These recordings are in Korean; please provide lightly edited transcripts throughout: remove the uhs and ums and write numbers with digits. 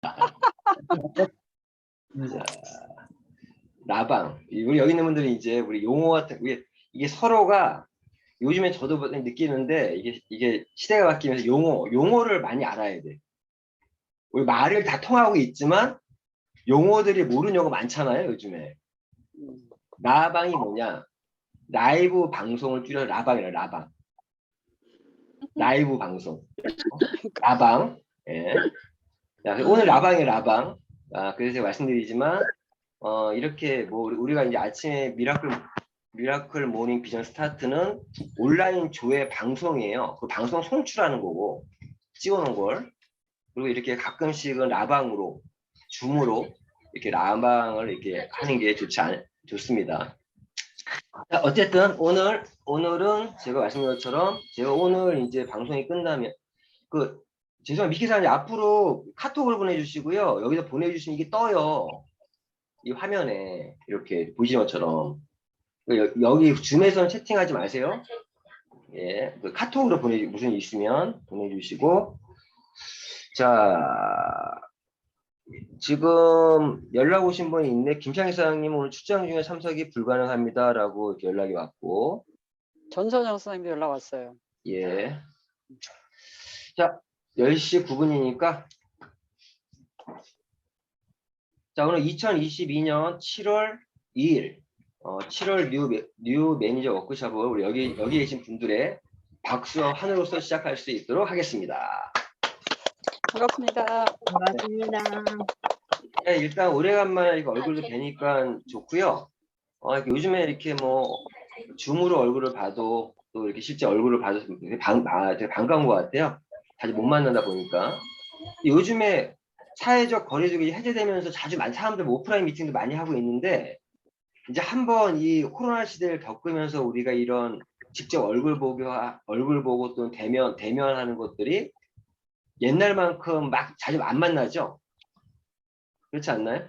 자, 라방. 우리 여기 있는 분들이 이제 우리 용어 같은 이게 서로가 요즘에 저도 느끼는데 이게 시대가 바뀌면서 용어를 많이 알아야 돼. 우리 말을 다 통하고 있지만 용어들이 모르는 용어 많잖아요, 요즘에. 라방이 뭐냐? 라이브 방송을 줄여 라방이라 라방. 라이브 방송. 라방. 예. 자, 오늘 라방이 라방. 그래서 제가 말씀드리지만 이렇게 뭐 우리가 이제 아침에 미라클 모닝 비전 스타트는 온라인 조회 방송이에요. 그 방송 송출하는 거고 찍어놓은 걸. 그리고 이렇게 가끔씩은 라방으로 줌으로 이렇게 라방을 이렇게 하는 게 좋습니다. 자, 어쨌든 오늘은 제가 말씀드린 것처럼 제가 오늘 이제 방송이 끝나면 죄송합니다. 미키사님 앞으로 카톡을 보내주시고요. 여기서 보내주시면 이게 떠요. 이 화면에 이렇게 보시는 것처럼 여기 줌에서는 채팅하지 마세요. 예, 카톡으로 무슨 일 있으면 보내주시고. 자, 지금 연락 오신 분이 있네. 김창희 사장님 오늘 출장 중에 참석이 불가능합니다라고 이렇게 연락이 왔고. 전선영 선생님도 연락 왔어요. 예. 자, 10시 9분이니까. 자, 오늘 2022년 7월 2일 7월 뉴 매니저 워크숍을 우리 여기 계신 분들의 박수와 환호로서 시작할 수 있도록 하겠습니다. 반갑습니다. 반갑습니다. 네, 일단 오래간만에 얼굴도 뵈니까 좋고요. 요즘에 이렇게 뭐 줌으로 얼굴을 봐도 또 이렇게 실제 얼굴을 봐도 되게 반가운 것 같아요. 자주 못 만나다 보니까. 요즘에 사회적 거리두기 해제되면서 사람들 오프라인 미팅도 많이 하고 있는데 이제 한번 이 코로나 시대를 겪으면서 우리가 이런 직접 얼굴 보고 또는 대면하는 것들이 옛날만큼 막 자주 안 만나죠? 그렇지 않나요?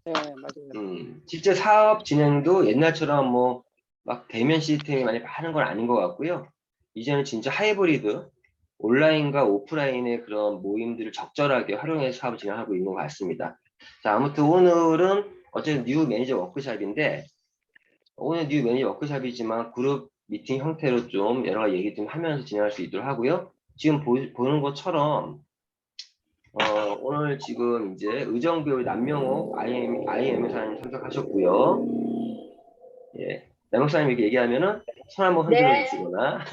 네, 맞아요. 실제 사업 진행도 옛날처럼 뭐 막 대면 시스템이 많이 하는 건 아닌 것 같고요. 이제는 진짜 하이브리드, 온라인과 오프라인의 그런 모임들을 적절하게 활용해서 사업을 진행하고 있는 것 같습니다. 자, 아무튼 오늘은 어쨌든 뉴 매니저 워크숍인데 오늘 뉴 매니저 워크숍이지만 그룹 미팅 형태로 좀 여러 가지 얘기 좀 하면서 진행할 수 있도록 하고요. 지금 보는 것처럼 오늘 지금 이제 의정부 남명호 IM사님 참석하셨고요. 예. 남명사님 이렇게 얘기하면은 손 한번 흔들어 주시거나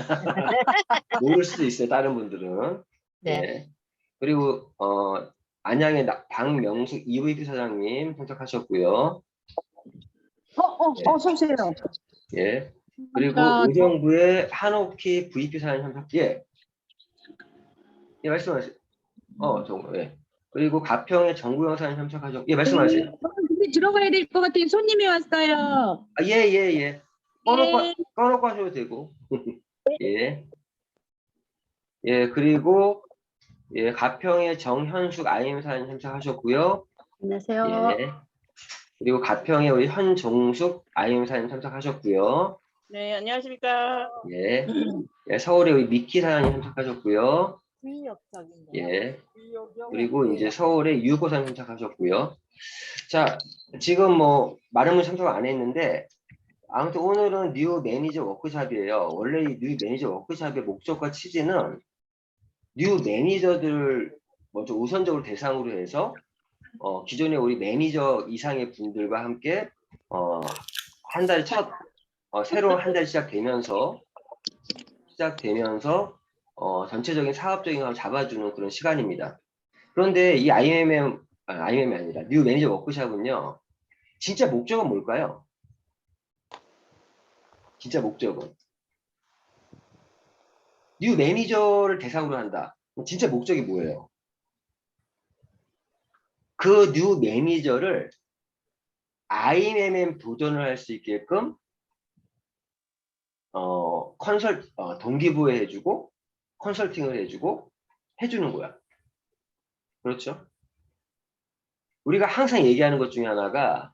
모를 수도 있어요. 다른 분들은. 네. 예. 그리고 안양의 박명숙 EVP 사장님 참석하셨고요. 어서 오세요. 예. 그리고 의정부의 한옥희 VP 사장님 참석. 예. 예, 말씀하세요. 예. 그리고 가평의 정구영 사장님 참석하셨고. 예, 말씀하세요. 근데 들어가야 될 것 같아요. 손님이 왔어요. 예. 꺼놓고 하셔도 되고. 예. 예, 그리고 예, 가평의 정현숙 IM 사장님 참석하셨고요. 안녕하세요. 예. 그리고 가평의 우리 현종숙 IM 사장님 참석하셨고요. 네, 안녕하십니까. 예. 예, 서울의 우리 미키 사장님 참석하셨고요. 예. 그리고 이제 서울의 유고 사장님 참석하셨고요. 자, 지금 뭐 많은 분 참석 안 했는데 아무튼 오늘은 뉴 매니저 워크숍이에요. 원래 이 뉴 매니저 워크숍의 목적과 취지는 뉴 매니저들 먼저 우선적으로 대상으로 해서 기존의 우리 매니저 이상의 분들과 함께 한 달 새로운 한 달 시작되면서 전체적인 사업적인 걸 잡아주는 그런 시간입니다. 그런데 이 IMM이 아니라 뉴 매니저 워크숍은요. 진짜 목적은 뭘까요? 진짜 목적은 뉴 매니저를 대상으로 한다. 진짜 목적이 뭐예요? 그 뉴 매니저를 IMM 도전을 할 수 있게끔 동기부여 해주고 컨설팅을 해주고 해주는 거야. 그렇죠? 우리가 항상 얘기하는 것 중에 하나가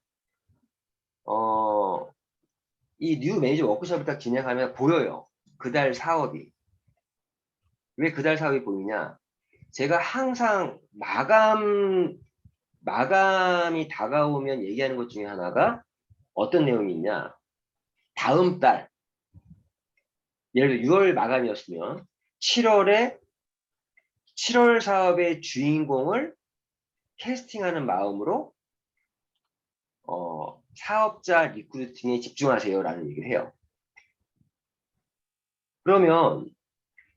이 뉴 매니저 워크숍을 딱 진행하면 보여요. 그달 사업이. 왜 그달 사업이 보이냐? 제가 항상 마감이 다가오면 얘기하는 것 중에 하나가 어떤 내용이 있냐. 다음 달, 예를 들어 6월 마감이었으면 7월 사업의 주인공을 캐스팅하는 마음으로 사업자 리크루팅에 집중하세요라는 얘기를 해요. 그러면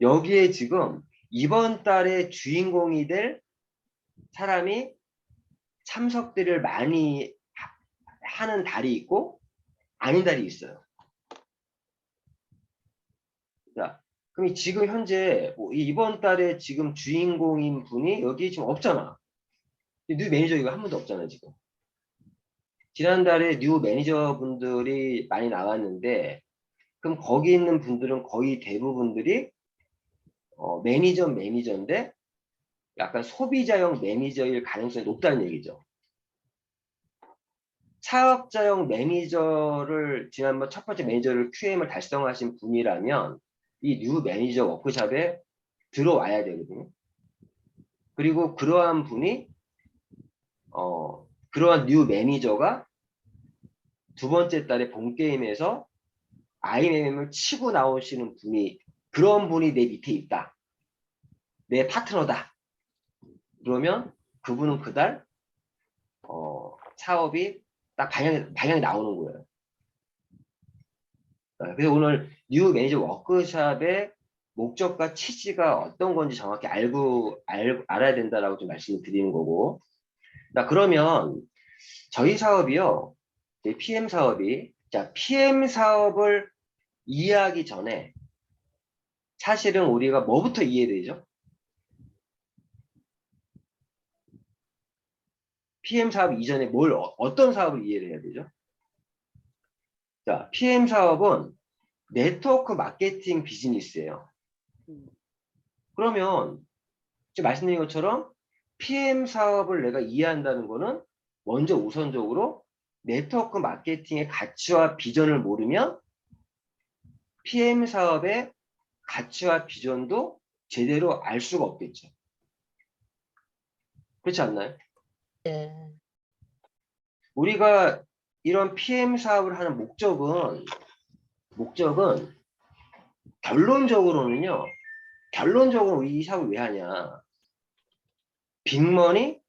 여기에 지금 이번 달에 주인공이 될 사람이 참석들을 많이 하는 달이 있고 아닌 달이 있어요. 자, 그럼 지금 현재 이번 달에 지금 주인공인 분이 여기 지금 없잖아. 뉴 매니저 이거 한 분도 없잖아 지금. 지난달에 뉴 매니저 분들이 많이 나왔는데 그럼 거기 있는 분들은 거의 대부분들이 매니저인데 약간 소비자형 매니저일 가능성이 높다는 얘기죠. 사업자형 매니저를 지난번 첫 번째 매니저를 QM을 달성하신 분이라면 이 뉴 매니저 워크숍에 들어와야 되거든요. 그리고 그러한 분이 그러한 뉴 매니저가 두 번째 달에 본 게임에서 IMM을 치고 나오시는 분이 그런 분이 내 밑에 있다. 내 파트너다. 그러면 그분은 그달 사업이 딱 방향이 나오는 거예요. 그래서 오늘 뉴 매니저 워크숍의 목적과 취지가 어떤 건지 정확히 알아야 된다라고 좀 말씀을 드리는 거고. 그러면 저희 사업이요. PM 사업이 PM 사업을 이해하기 전에 사실은 우리가 뭐부터 이해되죠? PM 사업 이전에 어떤 사업을 이해를 해야 되죠? 자, PM 사업은 네트워크 마케팅 비즈니스예요. 그러면 지금 말씀드린 것처럼 PM 사업을 내가 이해한다는 거는 먼저 우선적으로 네트워크 마케팅의 가치와 비전을 모르면 PM 사업의 가치와 비전도 제대로 알 수가 없겠죠. 그렇지 않나요? 네. 우리가 이런 PM 사업을 하는 목적은 결론적으로 우리 이 사업을 왜 하냐? 빅머니,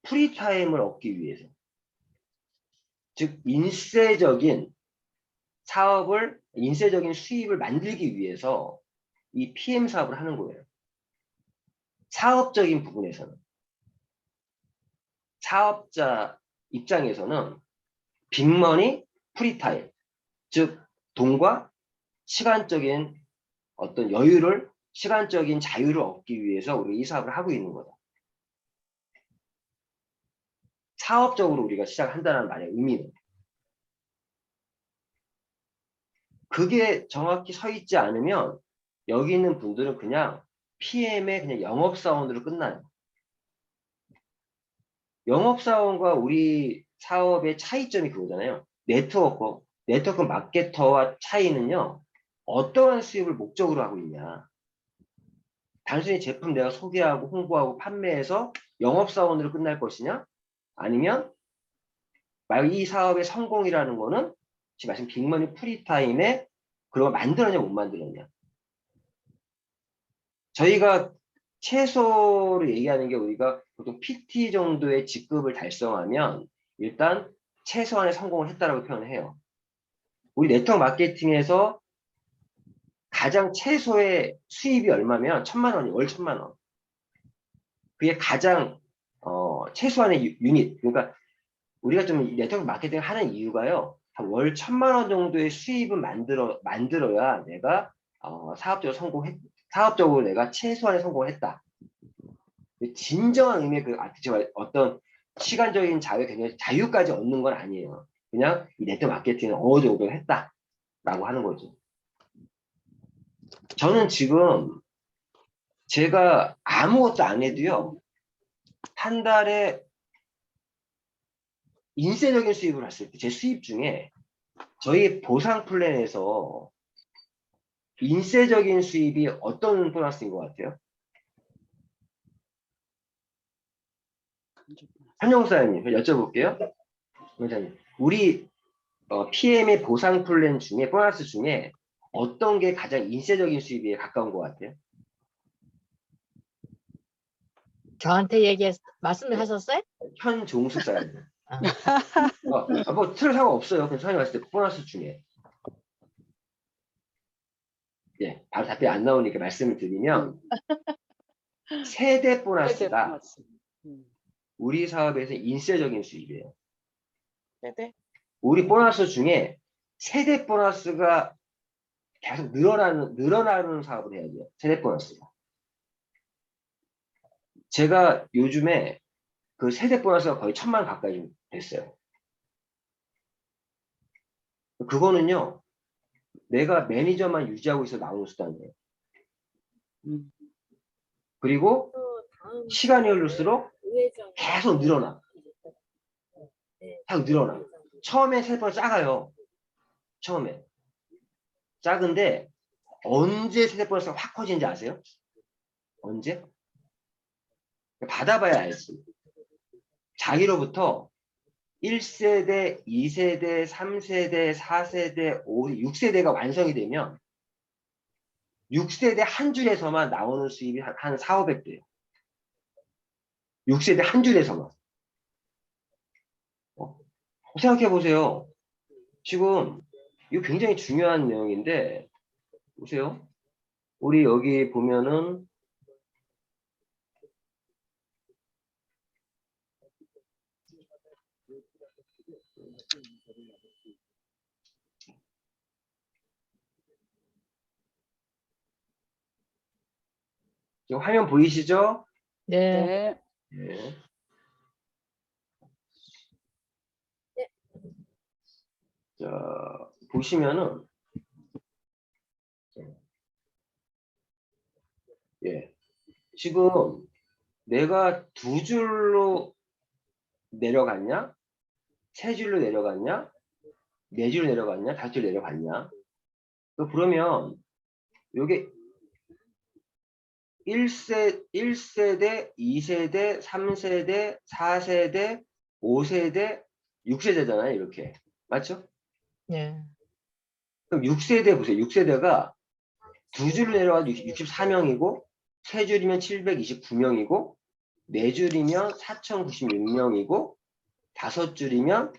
프리타임을 얻기 위해서. 즉 인쇄적인 수입을 만들기 위해서 이 PM 사업을 하는 거예요. 사업적인 부분에서는. 사업자 입장에서는 빅머니, 프리타임, 즉 돈과 시간적인 어떤 시간적인 자유를 얻기 위해서 우리가 이 사업을 하고 있는 거다. 사업적으로 우리가 시작한다는 말의 의미는. 그게 정확히 서 있지 않으면 여기 있는 분들은 그냥 PM의 그냥 영업사원으로 끝나요. 영업사원과 우리 사업의 차이점이 그거잖아요. 네트워크 마케터와 차이는요. 어떠한 수입을 목적으로 하고 있냐. 단순히 제품 내가 소개하고 홍보하고 판매해서 영업사원으로 끝날 것이냐? 아니면 이 사업의 성공이라는 거는 지금 말씀 빅머니 프리타임에 그걸 만들었냐 못 만들었냐. 저희가 최소로 얘기하는 게 우리가 보통 PT 정도의 직급을 달성하면 일단 최소한의 성공을 했다라고 표현을 해요. 우리 네트워크 마케팅에서 가장 최소의 수입이 얼마면 1,000만 원이 월 1,000만 원. 그게 가장 최소한의 유닛. 그러니까 우리가 좀 네트워크 마케팅을 하는 이유가요. 월 1,000만 원 정도의 수입을 만들어야 내가 사업적으로 내가 최소한의 성공을 했다. 진정한 의미의 어떤 시간적인 자유까지 얻는 건 아니에요. 그냥 이 네트워크 마케팅은 어느 정도 했다라고 하는 거죠. 저는 지금 제가 아무것도 안 해도요. 한 달에 인쇄적인 수입을 했을 때 제 수입 중에 저희 보상 플랜에서 인쇄적인 수입이 어떤 보너스인 것 같아요? 한용사님 여쭤볼게요. 원장님, 우리 PM의 보상 플랜 중에 보너스 중에 어떤 게 가장 인쇄적인 수입에 가까운 것 같아요? 저한테 말씀하셨어요? 현종숙사님. 아. 뭐 틀 상관없어요. 그냥 선생님 봤을 때 보너스 중에. 예, 바로 답변이 안 나오니까 말씀을 드리면 세대 보너스가 우리 사업에서 인쇄적인 수입이에요. 네네. 우리 보너스 중에 세대 보너스가 계속 늘어나는 사업을 해야 돼요. 세대 보너스가. 제가 요즘에 그 세대 보너스가 거의 1,000만 가까이 됐어요. 그거는요, 내가 매니저만 유지하고 있어 나오는 수단이에요. 그리고 시간이 흐를수록 계속 늘어나. 계속 늘어나. 처음에 세대 보너스 작아요. 처음에. 작은데 언제 세대 보너스가 확 커지는지 아세요? 언제? 받아봐야 알지. 자기로부터 1세대, 2세대, 3세대, 4세대, 6세대가 완성이 되면 6세대 한 줄에서만 나오는 수입이 한 4, 500대예요. 6세대 한 줄에서만. 생각해 보세요. 지금 이거 굉장히 중요한 내용인데 보세요. 우리 여기 보면은 지금 화면 보이시죠? 네. 네. 네. 자, 보시면은 예. 지금 내가 2줄로 내려갔냐? 3줄로 내려갔냐? 4줄로 내려갔냐? 5줄로 내려갔냐? 그러면 요게 1세대, 2세대, 3세대, 4세대, 5세대, 6세대잖아요. 이렇게. 맞죠? 네. 그럼 6세대 보세요. 6세대가 2줄로 내려가도 64명이고 3줄이면 729명이고 4줄이면 4096명이고 5줄이면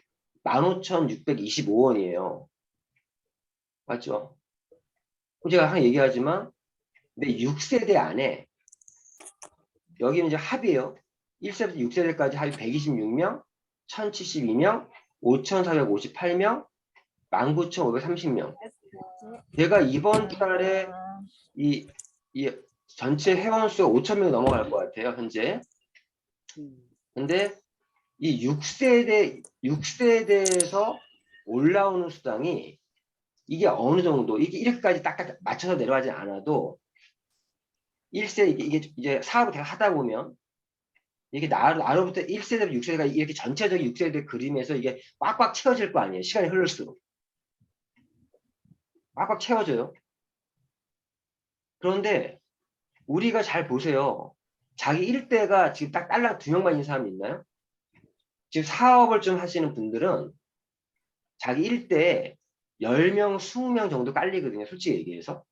15,625원이에요. 맞죠? 제가 항상 얘기하지만 근데 6세대 안에 여기는 이제 합이에요. 1세부터 6세대까지 합이 126명, 1072명, 5458명, 19,530명. 제가 이번 달에 이 전체 회원수가 5,000명이 넘어갈 것 같아요, 현재. 근데 이 6세대에서 올라오는 수당이 이게 어느 정도, 이게 이렇게까지 딱 맞춰서 내려가지 않아도 1세대, 이게 이제 사업을 계속 하다 보면 이게 나로부터 1세대부터 6세대가 이렇게 전체적인 6세대 그림에서 이게 꽉꽉 채워질 거 아니에요. 시간이 흐를수록. 꽉꽉 채워져요. 그런데 우리가 잘 보세요. 자기 1대가 지금 딱 딸랑 2명만 있는 사람이 있나요? 지금 사업을 좀 하시는 분들은 자기 1대에 10명, 20명 정도 깔리거든요. 솔직히 얘기해서.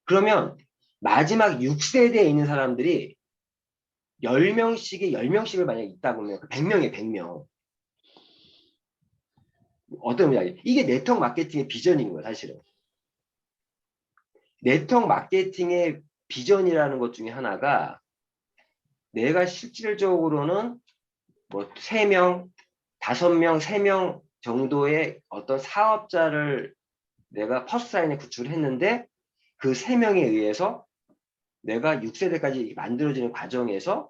그러면 마지막 6세대에 있는 사람들이 10명씩을 만약에 있다 보면 100명이에요. 100명. 어떤 이야기? 이게 네트워크 마케팅의 비전인 거예요. 사실은. 네트워크 마케팅의 비전이라는 것 중에 하나가 내가 실질적으로는 뭐 3명, 5명, 3명 정도의 어떤 사업자를 내가 퍼스트라인에 구축을 했는데 그 3명에 의해서 내가 6세대까지 만들어지는 과정에서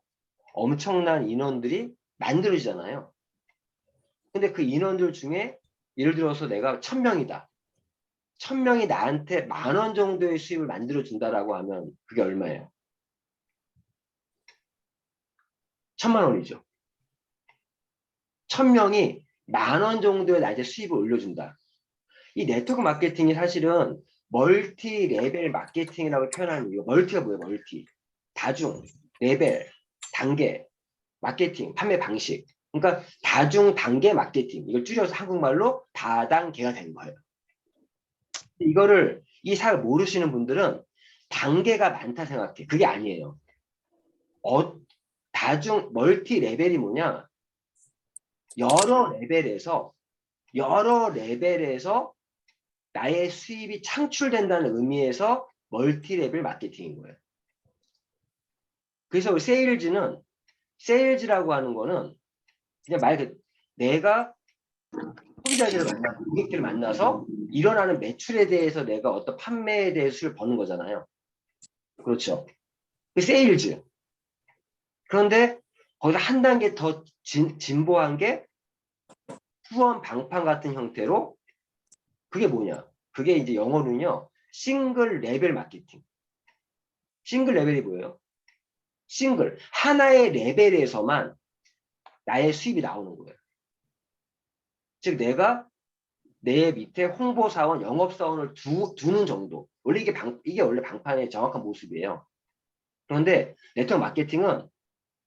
엄청난 인원들이 만들어지잖아요. 근데 그 인원들 중에 예를 들어서 내가 1,000명이다. 1,000명이 나한테 10,000원 정도의 수입을 만들어준다라고 하면 그게 얼마예요? 1,000만 원이죠. 1,000명이 10,000원 정도의 나한테 수입을 올려준다. 이 네트워크 마케팅이 사실은 멀티 레벨 마케팅이라고 표현하는 이유. 멀티가 뭐예요? 멀티. 다중, 레벨, 단계. 마케팅, 판매 방식. 그러니까 다중단계 마케팅. 이걸 줄여서 한국말로 다단계가 된 거예요. 이거를 이 사를 모르시는 분들은 단계가 많다 생각해. 그게 아니에요. 다중 멀티 레벨이 뭐냐? 여러 레벨에서 나의 수입이 창출된다는 의미에서 멀티 레벨 마케팅인 거예요. 그래서 세일즈라고 하는 거는 그냥 말 그대로 내가 소비자들을 만나고 고객들을 만나서 일어나는 매출에 대해서 내가 어떤 판매에 대해서 수익을 버는 거잖아요. 그렇죠. 그 세일즈. 그런데 거기서 한 단계 더 진보한 게 후원 방판 같은 형태로 그게 뭐냐? 그게 이제 영어로는요. 싱글 레벨 마케팅. 싱글 레벨이 뭐예요? 하나의 레벨에서만 나의 수입이 나오는 거예요. 즉 내가 내 밑에 홍보사원, 영업사원을 두는 정도. 원래 이게 원래 방판의 정확한 모습이에요. 그런데 네트워크 마케팅은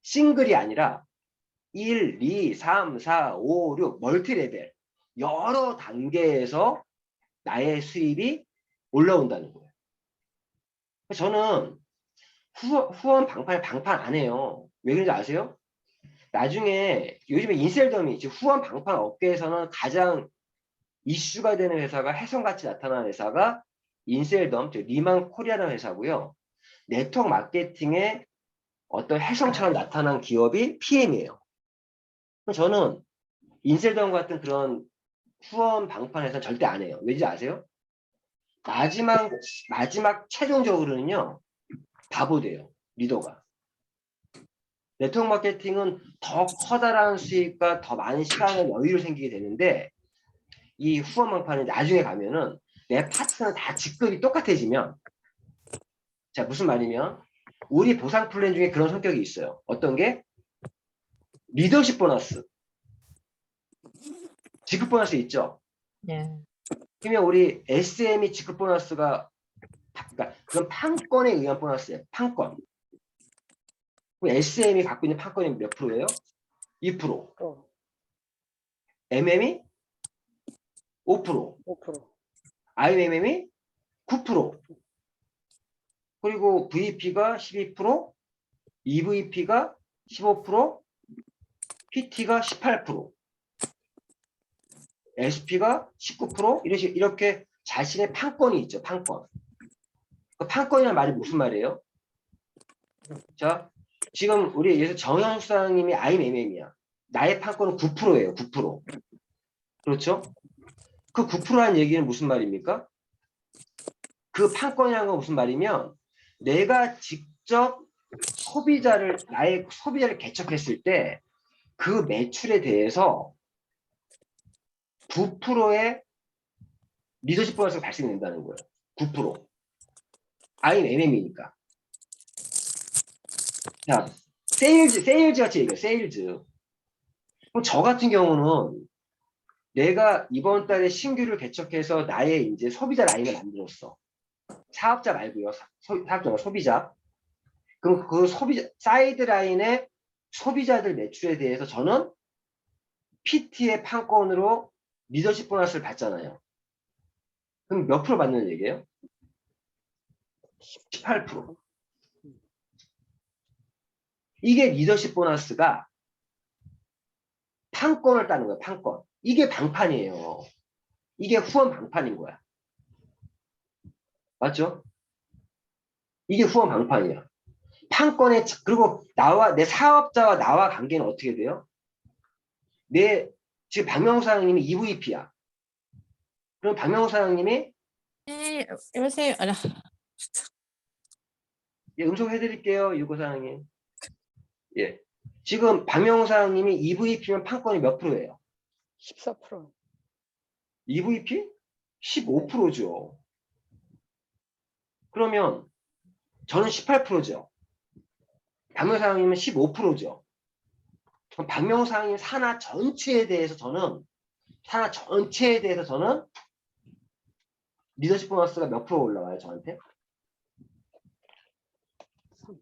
싱글이 아니라 1, 2, 3, 4, 5, 6 멀티 레벨 여러 단계에서 나의 수입이 올라온다는 거예요. 저는 후원 방판 안 해요. 왜 그런지 아세요? 나중에 요즘에 인셀덤이 즉 후원 방판 업계에서는 가장 이슈가 되는 회사가 혜성같이 나타나는 회사가 인셀덤, 즉 리만 코리아라는 회사고요. 네트워크 마케팅의 어떤 혜성처럼 나타난 기업이 PM이에요. 저는 인셀덤 같은 그런 후원 방판 회사는 절대 안 해요. 왜지 아세요? 마지막 최종적으로는요. 바보 돼요. 리더가. 네트워크 마케팅은 더 커다란 수익과 더 많은 시간과 여유를 생기게 되는데 이 후원 방판은 나중에 가면은 내 파트너 다 직급이 똑같아지면 자 무슨 말이면 우리 보상 플랜 중에 그런 성격이 있어요. 어떤 게? 리더십 보너스. 직급 보너스 있죠? 네. 그러면 우리 SM이 직급 보너스가 그러니까 그건 판권에 의한 보너스예요. 판권. 그럼 SM이 갖고 있는 판권이 몇 프로예요? 2%. MM이 5%. 5%. IMM이 9%. 그리고 VP가 12%, EVP가 15%, PT가 18%, SP가 19%, 이렇게 자신의 판권이 있죠. 판권. 그 판권이라는 말이 무슨 말이에요? 자, 지금 우리 예를 정현숙 사장님이 IMM이야. 나의 판권은 9%예요. 9%. 그렇죠? 그 9%라는 얘기는 무슨 말입니까? 그 판권이라는 건 무슨 말이면 내가 직접 나의 소비자를 개척했을 때 그 매출에 대해서 9%의 리더십 보너스가 발생된다는 거예요. 9%. IMM이니까. 자, 세일즈 같이 얘기해요. 세일즈. 그럼 저 같은 경우는 내가 이번 달에 신규를 개척해서 나의 이제 소비자 라인을 만들었어. 사업자 말고요. 사업자가 소비자. 그럼 그 소비자 사이드 라인의 소비자들 매출에 대해서 저는 PT의 판권으로 리더십 보너스를 받잖아요. 그럼 몇 프로 받는 얘기예요? 18%. 이게 리더십 보너스가 판권을 따는 거예요. 판권. 이게 방판이에요. 이게 후원 방판인 거야. 맞죠? 이게 후원 방판이야. 판권에 그리고 내 사업자와 나와 관계는 어떻게 돼요? 지금 박명호 사장님이 EVP야. 그럼 박명호 사장님이 네, 여보세요. 예, 음성해드릴게요. 유고 사장님. 예. 지금 박명호 사장님이 EVP면 판권이 몇 프로예요? 14%. EVP? 15%죠. 그러면 저는 18%죠. 박명호 사장님은 15%죠. 그럼 박명호 사장님 산하 전체에 대해서 저는 리더십 보너스가 몇 프로 올라와요, 저한테? 3%.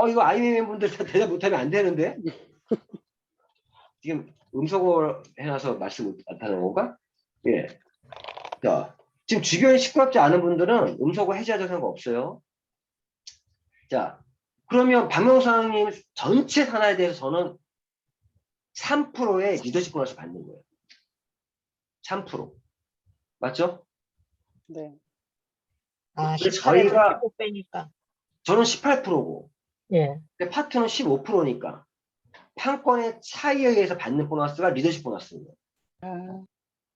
이거 IMM 분들 다 대답 못하면 안 되는데? 지금 음소거 해놔서 말씀 못하는 건가? 예. 자, 지금 주변에 시끄럽지 않은 분들은 음소거 해제하자 상관없어요. 자, 그러면 박명수님 전체 산하에 대해서 저는 3%의 리더십 보너스 받는 거예요. 3%. 맞죠? 네. 아, 근데 18에서 저희가- 15 빼니까. 저는 18%고 예. 근데 파트는 15%니까 판권의 차이에 의해서 받는 보너스가 리더십 보너스입니다. 아,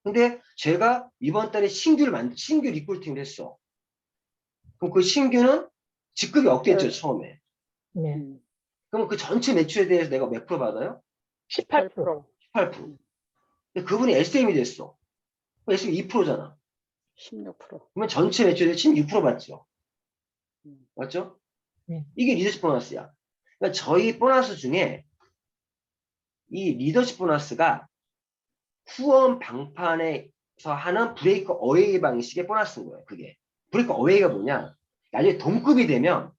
근데 제가 이번 달에 신규 리크루팅을 했어. 그럼 그 신규는 직급이 없겠죠, 처음에. 네. 그럼 그 전체 매출에 대해서 내가 몇 프로 받아요? 18%. 18%. 근데 그분이 SM이 됐어. SM 2%잖아. 16%. 그러면 전체 매출에 16% 받죠. 맞죠? 네. 이게 리더십 보너스야. 그러니까 저희 보너스 중에 이 리더십 보너스가 후원 방판에서 하는 브레이크 어웨이 방식의 보너스인 거예요. 그게. 브레이크 어웨이가 뭐냐? 나중에 동급이 되면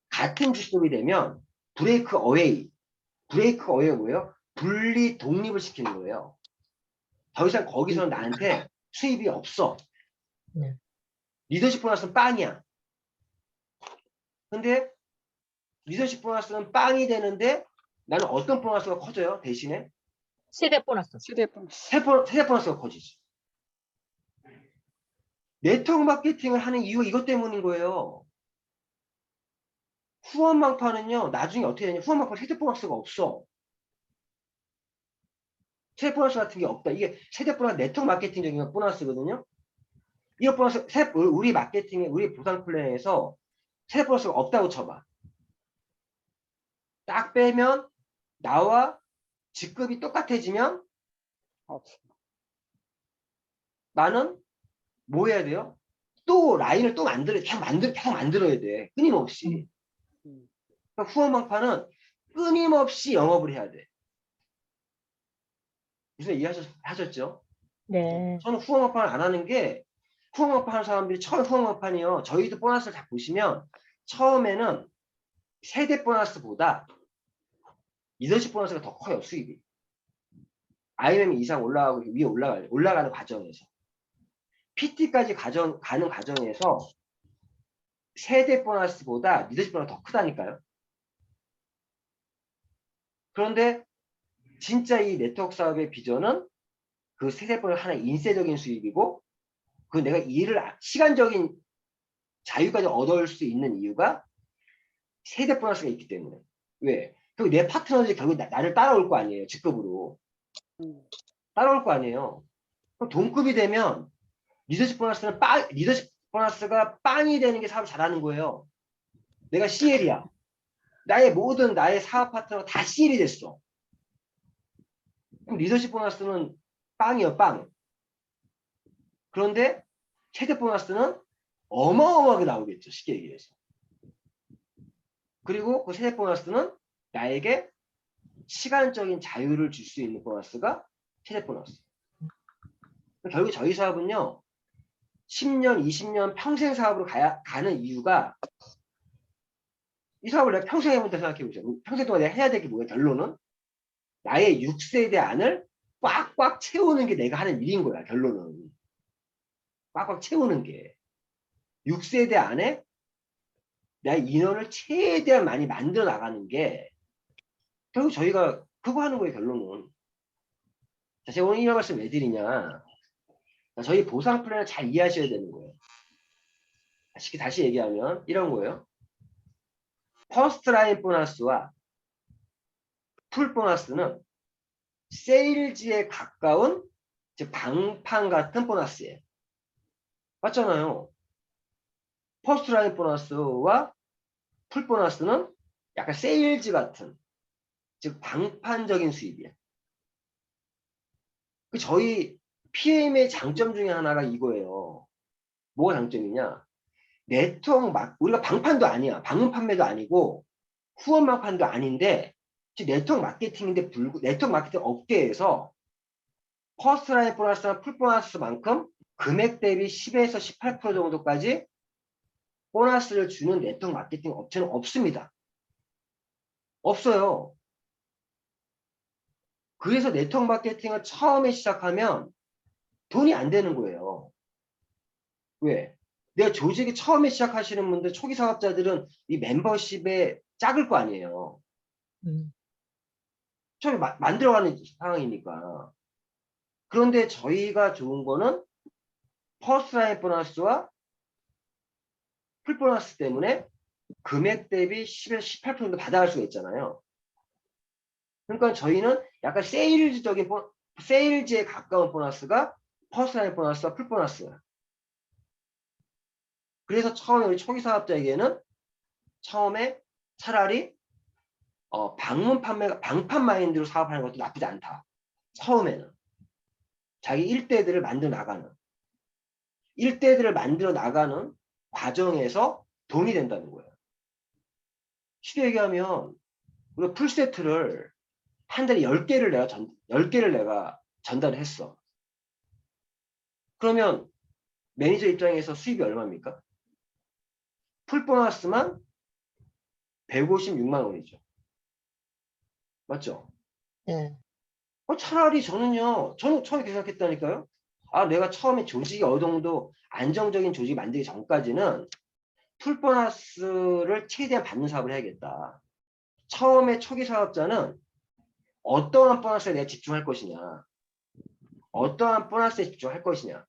같은 직급이 되면 브레이크 어웨이가 뭐예요? 분리 독립을 시키는 거예요. 더 이상 거기서는 나한테 수입이 없어. 네. 리더십 보너스는 빵이야. 근데 리더십 보너스는 빵이 되는데 나는 어떤 보너스가 커져요? 대신에 세대 보너스. 세대 보너스. 세대 보너스가 커지지. 네트워크 마케팅을 하는 이유가 이것 때문인 거예요. 후원 방파는요, 나중에 어떻게 되냐? 후원 방파 세대 보너스가 없어. 세대 보너스 같은 게 없다. 이게 세대 보너스 네트워크 마케팅적인 보너스거든요. 이거 보너스, 우리 마케팅에, 우리 보상 플랜에서 세대 보너스가 없다고 쳐봐. 딱 빼면 나와 직급이 똑같아지면 없어. 나는 뭐 해야 돼요? 또 라인을 또 계속 만들어야 돼. 끊임없이. 그러니까 후원 방파는 끊임없이 영업을 해야 돼. 무슨 이해하셨죠? 네. 저는 후원 방판을 안 하는 게 후원 방판 하는 사람들이 처음 후원 방판이요. 저희도 보너스를 다 보시면 처음에는 세대 보너스보다 리더십 보너스가 더 커요. 수입이. IMM 이상 올라가고 위에 올라가는 과정에서. PT까지 가는 과정에서 세대 보너스보다 리더십 보너스가 더 크다니까요. 그런데 진짜 이 네트워크 사업의 비전은 그 세대 보너스 하나의 인쇄적인 수입이고 그 내가 시간적인 자유까지 얻을 수 있는 이유가 세대 보너스가 있기 때문에. 왜? 그리고 내 파트너들이 결국 나를 따라올 거 아니에요. 직급으로. 따라올 거 아니에요. 그럼 동급이 되면 리더십 보너스가 빵이 되는 게 사업 잘하는 거예요. 내가 CL이야. 나의 사업 파트너가 다 CL이 됐어. 그럼 리더십 보너스는 빵이요, 빵. 그런데 세대 보너스는 어마어마하게 나오겠죠. 쉽게 얘기해서. 그리고 그 세대 보너스는 나에게 시간적인 자유를 줄 수 있는 보너스가 세대 보너스. 결국 저희 사업은요. 10년, 20년 평생 사업으로 가는 이유가 이 사업을 내가 평생 해본다 생각해보죠. 평생 동안 내가 해야 될 게 뭐야? 결론은 나의 6세대 안을 꽉꽉 채우는 게 내가 하는 일인 거야. 결론은. 꽉꽉 채우는 게. 6세대 안에 나의 인원을 최대한 많이 만들어 나가는 게 결국 저희가 그거 하는 거예요. 결론은. 자, 제가 오늘 이런 말씀 왜 드리냐. 저희 보상 플랜을 잘 이해하셔야 되는 거예요. 다시 얘기하면 이런 거예요. 퍼스트 라인 보너스와 풀 보너스는 세일즈에 가까운 즉 방판 같은 보너스예요. 맞잖아요. 퍼스트 라인 보너스와 풀 보너스는 약간 세일즈 같은 즉 방판적인 수입이에요. 저희 PM의 장점 중에 하나가 이거예요. 뭐가 장점이냐? 우리가 방판도 아니야. 방음 판매도 아니고 후원 방판도 아닌데 네트워크 마케팅인데 네트워크 마케팅 업계에서 퍼스트 라인 보너스나 풀 보너스만큼 금액 대비 10에서 18% 정도까지 보너스를 주는 네트워크 마케팅 업체는 없습니다. 없어요. 그래서 네트워크 마케팅을 처음에 시작하면 돈이 안 되는 거예요. 왜? 내가 조직이 처음에 시작하시는 분들, 초기 사업자들은 이 멤버십에 작을 거 아니에요. 처음에 만들어가는 상황이니까. 그런데 저희가 좋은 거는 퍼스트라인 보너스와 풀 보너스 때문에 금액 대비 10에서 18% 정도 받아갈 수가 있잖아요. 그러니까 저희는 약간 세일즈에 가까운 보너스가 퍼스트라인 보너스와 풀 보너스예요. 그래서 처음에 우리 초기 사업자에게는 처음에 차라리 방판 마인드로 사업하는 것도 나쁘지 않다. 처음에는 자기 일대들을 만들어 나가는 과정에서 돈이 된다는 거예요. 쉽게 얘기하면 우리가 풀세트를 한 달에 10개를 내가 전달을 했어. 그러면 매니저 입장에서 수입이 얼마입니까? 풀 보너스만 156만 원이죠. 맞죠? 네. 차라리 저는 처음에 생각했다니까요. 내가 처음에 조직이 어느 정도 안정적인 조직이 만들기 전까지는 풀 보너스를 최대한 받는 사업을 해야겠다. 처음에 초기 사업자는 어떠한 보너스에 내가 집중할 것이냐. 어떠한 보너스에 집중할 것이냐.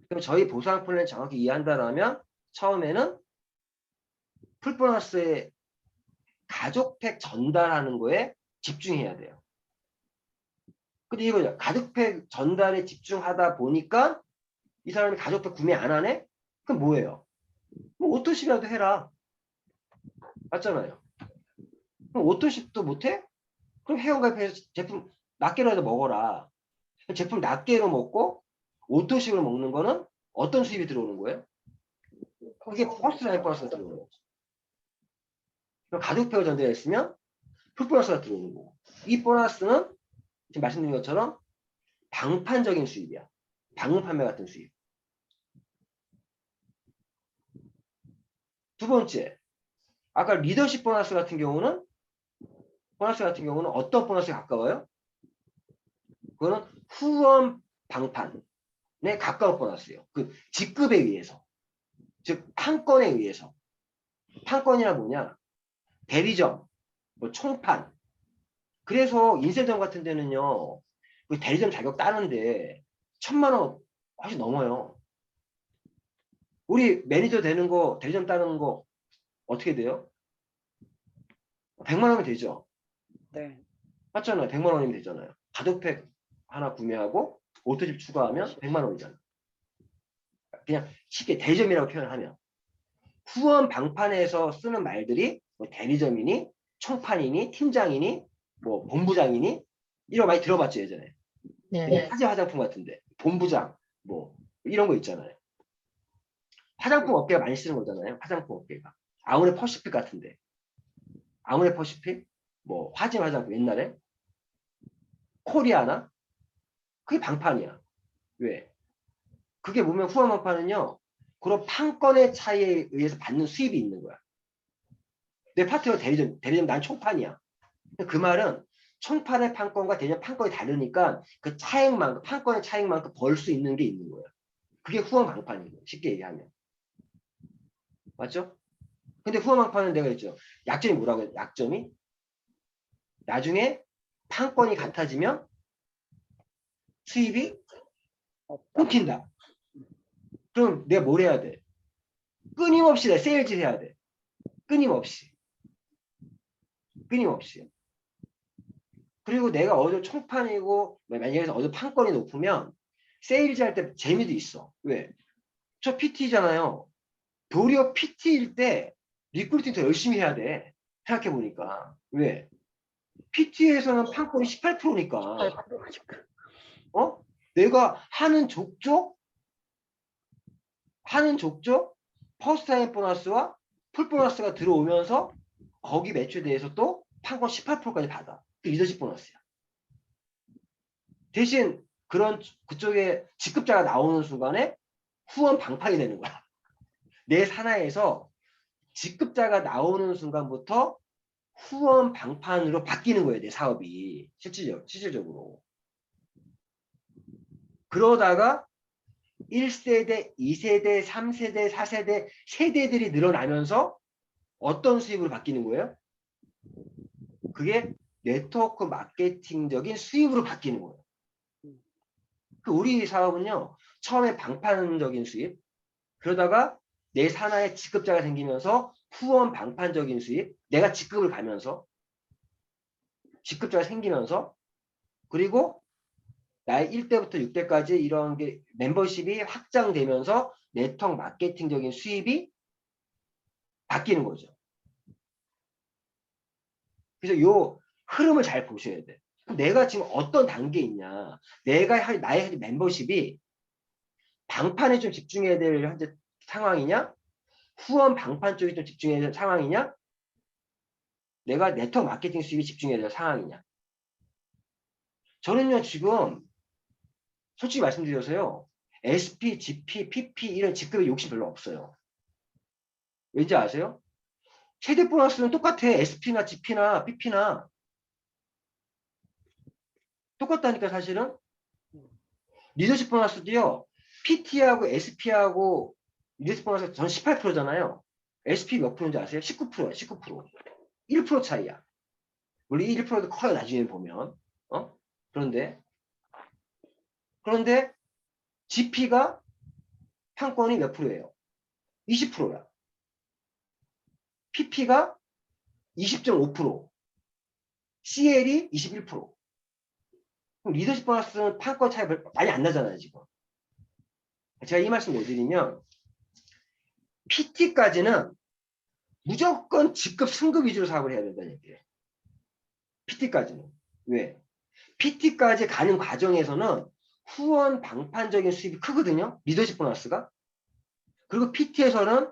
그럼 저희 보상 플랜을 정확히 이해한다면 처음에는 풀 보너스의 가족팩 전달하는 거에 집중해야 돼요. 근데 이거죠. 가족팩 전달에 집중하다 보니까 이 사람이 가족팩 구매 안 하네? 그럼 뭐예요? 뭐 오토십이라도 해라. 맞잖아요. 그럼 오토십도 못해? 그럼 회원가입해서 제품 낱개라도 먹어라. 제품 낱개로 먹고 오토십을 먹는 거는 어떤 수입이 들어오는 거예요? 그게 퍼스트라인 보너스가 들어오는 거죠. 그럼 가족팩을 전달했으면 풀 보너스가 들어오는 거고, 이 보너스는 지금 말씀드린 것처럼 방판적인 수입이야. 방문 판매 같은 수입. 두 번째, 아까 리더십 보너스 같은 경우는 어떤 보너스에 가까워요? 그거는 후원 방판에 가까운 보너스예요. 그 직급에 의해서, 즉 판권에 의해서. 판권이란 뭐냐? 대리점, 뭐 총판. 그래서 인쇄점 같은 데는요, 그 대리점 자격 따는데 1000만 원 훨씬 넘어요. 우리 매니저 되는 거, 대리점 따는 거 어떻게 돼요? 100만 원이면 되죠. 네. 맞잖아요. 100만 원이면 되잖아요. 가족팩 하나 구매하고 오토집 추가하면 100만 원이잖아요. 그냥 쉽게 대리점이라고 표현하면. 후원 방판에서 쓰는 말들이 뭐 대리점이니 총판이니 팀장이니 뭐 본부장이니 이런 거 많이 들어봤죠 예전에. 네. 화재 화장품 같은데 본부장 뭐 이런 거 있잖아요. 화장품 업계가 많이 쓰는 거잖아요. 화장품 업계가. 아모레 퍼시픽 같은데. 아모레 퍼시픽 뭐 화재 화장품 옛날에 코리아나 그게 방판이야. 왜? 그게 보면 후원 방판은요. 그런 판권의 차이에 의해서 받는 수입이 있는 거야. 내 파트너가 대리점 난 총판이야. 그 말은 총판의 판권과 대리점 판권이 다르니까 그 차액만큼, 판권의 차액만큼 벌 수 있는 게 있는 거야. 그게 후원 방판인 거야. 쉽게 얘기하면. 맞죠? 근데 후원 방판은 내가 했죠. 약점이 뭐라고 해요? 약점이? 나중에 판권이 같아지면 수입이 끊긴다. 그럼 내가 뭘 해야 돼? 끊임없이 내가 세일즈 해야 돼. 끊임없이. 그리고 내가 어디 총판이고 만약에 어디 판권이 높으면 세일즈 할 때 재미도 있어. 왜? 저 PT잖아요. 도리어 PT일 때 리크루팅 더 열심히 해야 돼. 생각해보니까. 왜? PT에서는 판권이 18%니까. 내가 하는 족족 퍼스트타임 보너스와 풀 보너스가 들어오면서 거기 매출에 대해서 또 판권 18%까지 받아. 그 리더십 보너스야. 대신 그쪽에 직급자가 나오는 순간에 후원 방판이 되는 거야. 내 산하에서 직급자가 나오는 순간부터 후원 방판으로 바뀌는 거예요. 내 사업이 실질적으로. 그러다가 1세대, 2세대, 3세대, 4세대, 세대들이 늘어나면서 어떤 수입으로 바뀌는 거예요? 그게 네트워크 마케팅적인 수입으로 바뀌는 거예요. 우리 사업은요, 처음에 방판적인 수입, 그러다가 내 산하에 직급자가 생기면서 후원 방판적인 수입, 내가 직급을 가면서 직급자가 생기면서, 그리고 나의 1대부터 6대까지 이런 게 멤버십이 확장되면서 네트워크 마케팅적인 수입이 바뀌는 거죠. 그래서 요 흐름을 잘 보셔야 돼. 내가 지금 어떤 단계에 있냐. 나의 멤버십이 방판에 좀 집중해야 될 현재 상황이냐? 후원 방판 쪽에 좀 집중해야 될 상황이냐? 내가 네트워크 마케팅 수입에 집중해야 될 상황이냐? 저는요, 지금 솔직히 말씀드려서요. SP, GP, PP 이런 직급에 욕심 별로 없어요. 왠지 아세요? 세대 보너스는 똑같아. SP나 GP나 PP나. 똑같다니까 사실은. 리더십 보너스도요. PT하고 SP하고 리더십 보너스 전 18%잖아요. SP 몇 프로인지 아세요? 19%야. 19%. 1% 차이야. 물론 1%도 커요. 나중에 보면. 그런데 GP가 판권이 몇 프로예요? 20%야. PP가 20.5%. CL이 21%. 그럼 리더십 보너스는 판권 차이 많이 안 나잖아요, 지금. 제가 이 말씀 왜 드리면, PT까지는 무조건 직급 승급 위주로 사업을 해야 된다는 얘기예요. PT까지는. 왜? PT까지 가는 과정에서는 후원 방판적인 수입이 크거든요. 리더십 보너스가. 그리고 PT에서는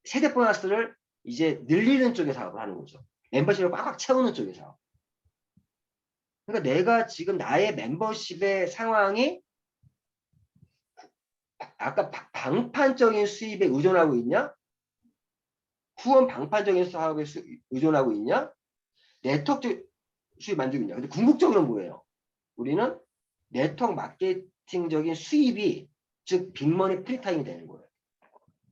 세대 보너스를 이제 늘리는 쪽에 사업을 하는 거죠. 멤버십을 꽉꽉 채우는 쪽에 사업. 그러니까 내가 지금 나의 멤버십의 상황이 아까 방판적인 수입에 의존하고 있냐? 후원 방판적인 사업에 의존하고 있냐? 네트워크 수입 만들고 있냐? 근데 궁극적으로는 뭐예요? 우리는 네트워크 마케팅적인 수입이 즉 빅머니 프리타임이 되는 거예요.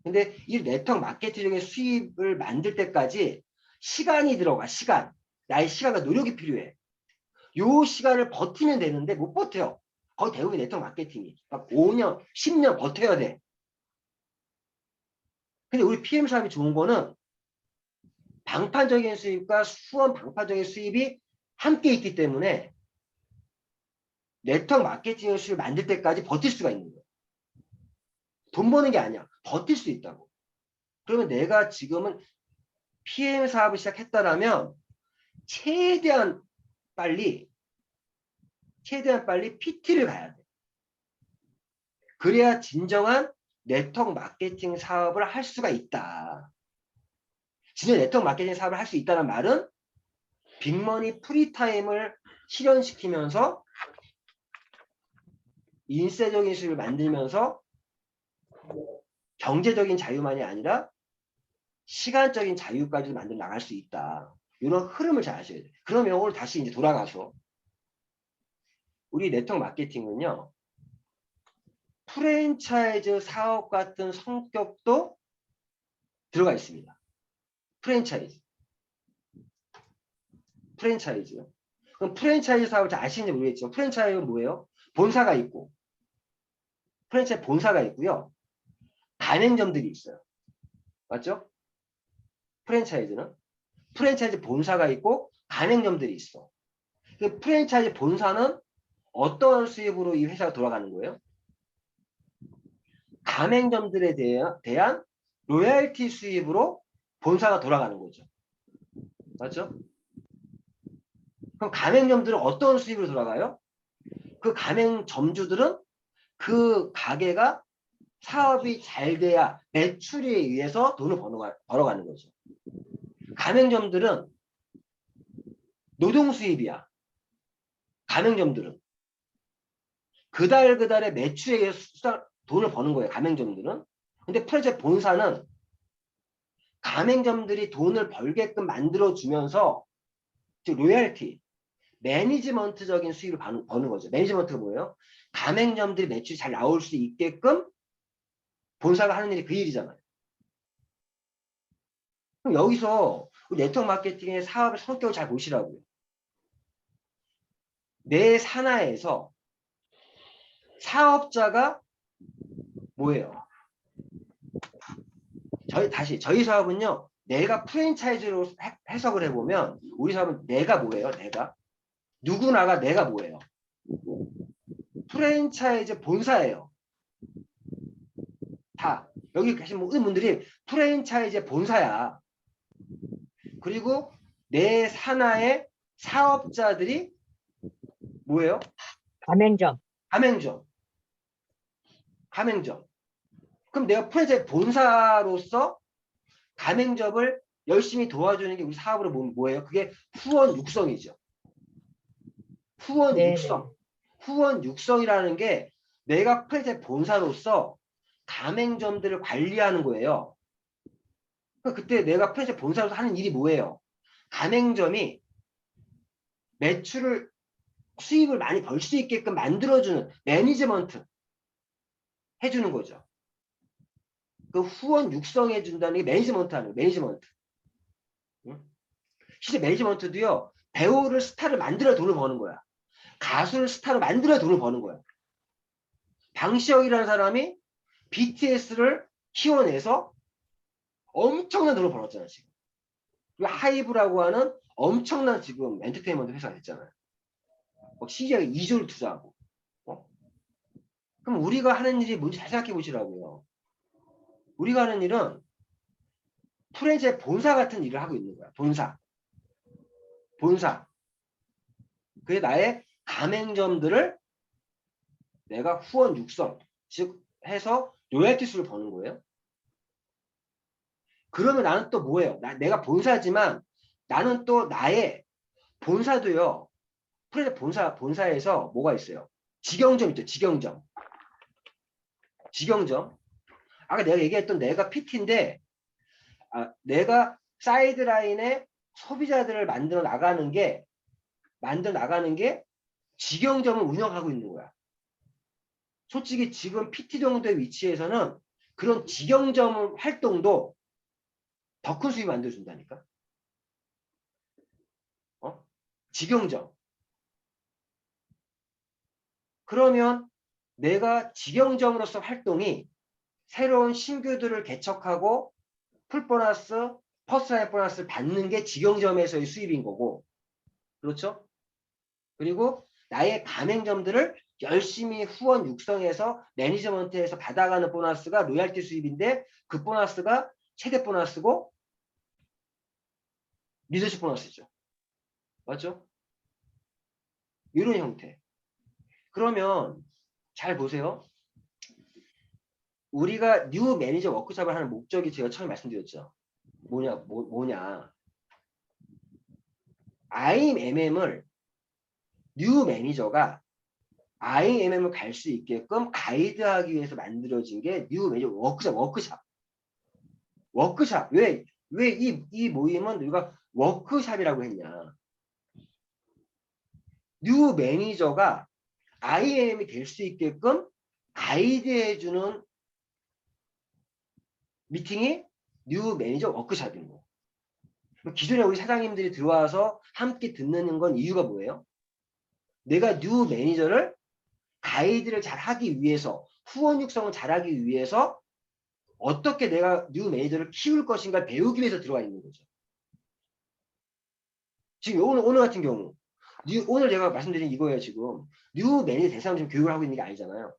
근데 이 네트워크 마케팅적인 수입을 만들 때까지 시간이 들어가. 시간. 나의 시간과 노력이 필요해. 요 시간을 버티면 되는데 못 버텨요. 거의 대부분 네트워크 마케팅이 막 5년, 10년 버텨야 돼. 근데 우리 PM 사업이 좋은 거는 방판적인 수입과 후원 방판적인 수입이 함께 있기 때문에 네트워크 마케팅의 수입을 만들 때까지 버틸 수가 있는 거예요. 돈 버는 게 아니야. 버틸 수 있다고. 그러면 내가 지금은 PM 사업을 시작했다라면 최대한 빨리 PT를 가야 돼. 그래야 진정한 네트워크 마케팅 사업을 할 수가 있다. 진짜 네트워크 마케팅 사업을 할 수 있다는 말은 빅머니 프리타임을 실현시키면서 인쇄적인 수입을 만들면서 경제적인 자유만이 아니라 시간적인 자유까지도 만들어 나갈 수 있다. 이런 흐름을 잘 아셔야 돼요. 그러면 오늘 다시 이제 돌아가서 우리 네트워크 마케팅은요. 프랜차이즈 사업 같은 성격도 들어가 있습니다. 프랜차이즈. 그럼 프랜차이즈 사업을 잘 아시는지 모르겠지만 프랜차이즈는 뭐예요? 본사가 있고 프랜차이즈 본사가 있고요. 가맹점들이 있어요. 맞죠? 프랜차이즈는 프랜차이즈 본사가 있고 가맹점들이 있어. 그 프랜차이즈 본사는 어떤 수입으로 이 회사가 돌아가는 거예요? 가맹점들에 대한 로열티 수입으로 본사가 돌아가는 거죠. 맞죠? 그럼 가맹점들은 어떤 수입으로 돌아가요? 그 가맹점주들은 그 가게가 사업이 잘 돼야 매출에 의해서 돈을 벌어가는 거죠. 가맹점들은 노동 수입이야. 가맹점들은 그달의 매출에 의해서 돈을 버는 거예요. 가맹점들은. 근데 프랜차이즈 본사는 가맹점들이 돈을 벌게끔 만들어주면서 즉 로열티, 매니지먼트적인 수익을 버는 거죠. 매니지먼트가 뭐예요? 가맹점들이 매출이 잘 나올 수 있게끔 본사가 하는 일이 그 일이잖아요. 그럼 여기서 네트워크 마케팅의 사업의 성격을 잘 보시라고요. 내 산하에서 사업자가 뭐예요? 저희 사업은요. 내가 프랜차이즈로 해석을 해보면 우리 사업은 내가 뭐예요? 누구나가 내가 뭐예요? 프랜차이즈 본사예요. 다 여기 계신 모든 분들이 프랜차이즈 본사야. 그리고 내 산하의 사업자들이 뭐예요? 가맹점. 가맹점. 그럼 내가 프랜차이즈 본사로서 가맹점을 열심히 도와주는 게 우리 사업으로 뭐예요? 그게 후원 육성이죠. 후원 네네. 육성. 후원 육성이라는 게 내가 프랜차이즈 본사로서 가맹점들을 관리하는 거예요. 그때 내가 프랜차이즈 본사로서 하는 일이 뭐예요? 가맹점이 수익을 많이 벌 수 있게끔 만들어주는 매니지먼트 해주는 거죠. 그 후원 육성해 준다는 게 매니지먼트 하는 거예요. 매니지먼트. 실제 매니지먼트도요. 배우를 스타를 만들어 돈을 버는 거야. 가수를 스타로 만들어 돈을 버는 거야. 방시혁이라는 사람이 BTS를 키워내서 엄청난 돈을 벌었잖아 지금. 그리고 하이브라고 하는 엄청난 지금 엔터테인먼트 회사가 됐잖아요. CG가 2조를 투자하고. 그럼 우리가 하는 일이 뭔지 잘 생각해 보시라고요. 우리가 하는 일은 프랜차이즈 본사 같은 일을 하고 있는 거야. 본사. 그게 나의 가맹점들을 내가 후원 육성, 즉 해서 로열티 수를 버는 거예요. 그러면 나는 또 뭐예요? 내가 본사지만 나는 또 나의 본사도요. 프랜차이즈 본사에서 뭐가 있어요? 직영점 있죠. 직영점. 아까 내가 얘기했던 내가 PT인데 내가 사이드라인에 소비자들을 만들어 나가는 게 직영점을 운영하고 있는 거야. 솔직히 지금 PT 정도의 위치에서는 그런 직영점 활동도 더 큰 수익 만들어준다니까. 직영점. 그러면 내가 직영점으로서 활동이 새로운 신규들을 개척하고 풀보너스, 퍼스트라인 보너스를 받는 게 직영점에서의 수입인 거고, 그렇죠? 그리고 나의 가맹점들을 열심히 후원 육성해서 매니지먼트에서 받아가는 보너스가 로열티 수입인데 그 보너스가 최대 보너스고 리더십 보너스죠. 맞죠? 이런 형태. 그러면 잘 보세요. 우리가 뉴 매니저 워크숍을 하는 목적이 제가 처음에 말씀드렸죠. 뭐냐. IMM을 뉴 매니저가 IMM을 갈 수 있게끔 가이드하기 위해서 만들어진 게 뉴 매니저 워크숍. 왜 이 모임은 우리가 워크숍이라고 했냐. 뉴 매니저가 IMM이 될 수 있게끔 가이드해주는 미팅이 뉴 매니저 워크숍인 거. 기존에 우리 사장님들이 들어와서 함께 듣는 건 이유가 뭐예요? 내가 뉴 매니저를 가이드를 잘 하기 위해서, 후원 육성을 잘하기 위해서 어떻게 내가 뉴 매니저를 키울 것인가 배우기 위해서 들어와 있는 거죠. 지금 오늘 같은 경우 오늘 제가 말씀드린 이거예요. 지금 뉴 매니저 대상 지금 교육을 하고 있는 게 아니잖아요.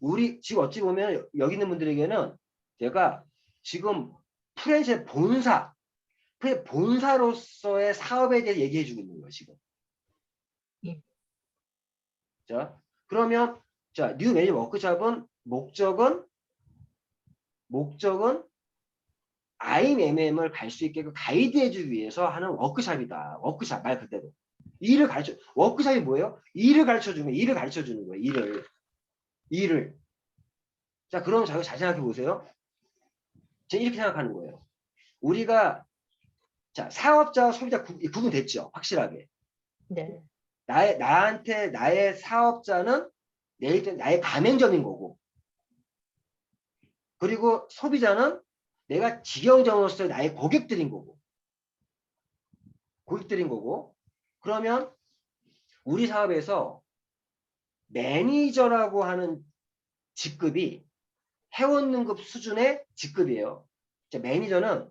우리 지금 어찌 보면 여기 있는 분들에게는 제가 지금 프랜차이즈 본사로서의 사업에 대해 얘기해 주고 있는 거예요. 지금. 자, 그러면 뉴 매니저 워크숍은 목적은 IMM을 갈 수 있게 가이드해 주기 위해서 하는 워크숍이다. 워크숍 말 그대로. 워크숍이 뭐예요? 일을 가르쳐 주는 거예요. 일을. 자, 그럼 잘 생각해 보세요. 저는 이렇게 생각하는 거예요. 우리가 자 사업자와 소비자 구분됐죠, 확실하게. 네. 나한테 나의 사업자는 나의 가맹점인 거고, 그리고 소비자는 내가 직영점으로서 나의 고객들인 거고, 그러면 우리 사업에서 매니저라고 하는 직급이 회원 등급 수준의 직급이에요. 매니저는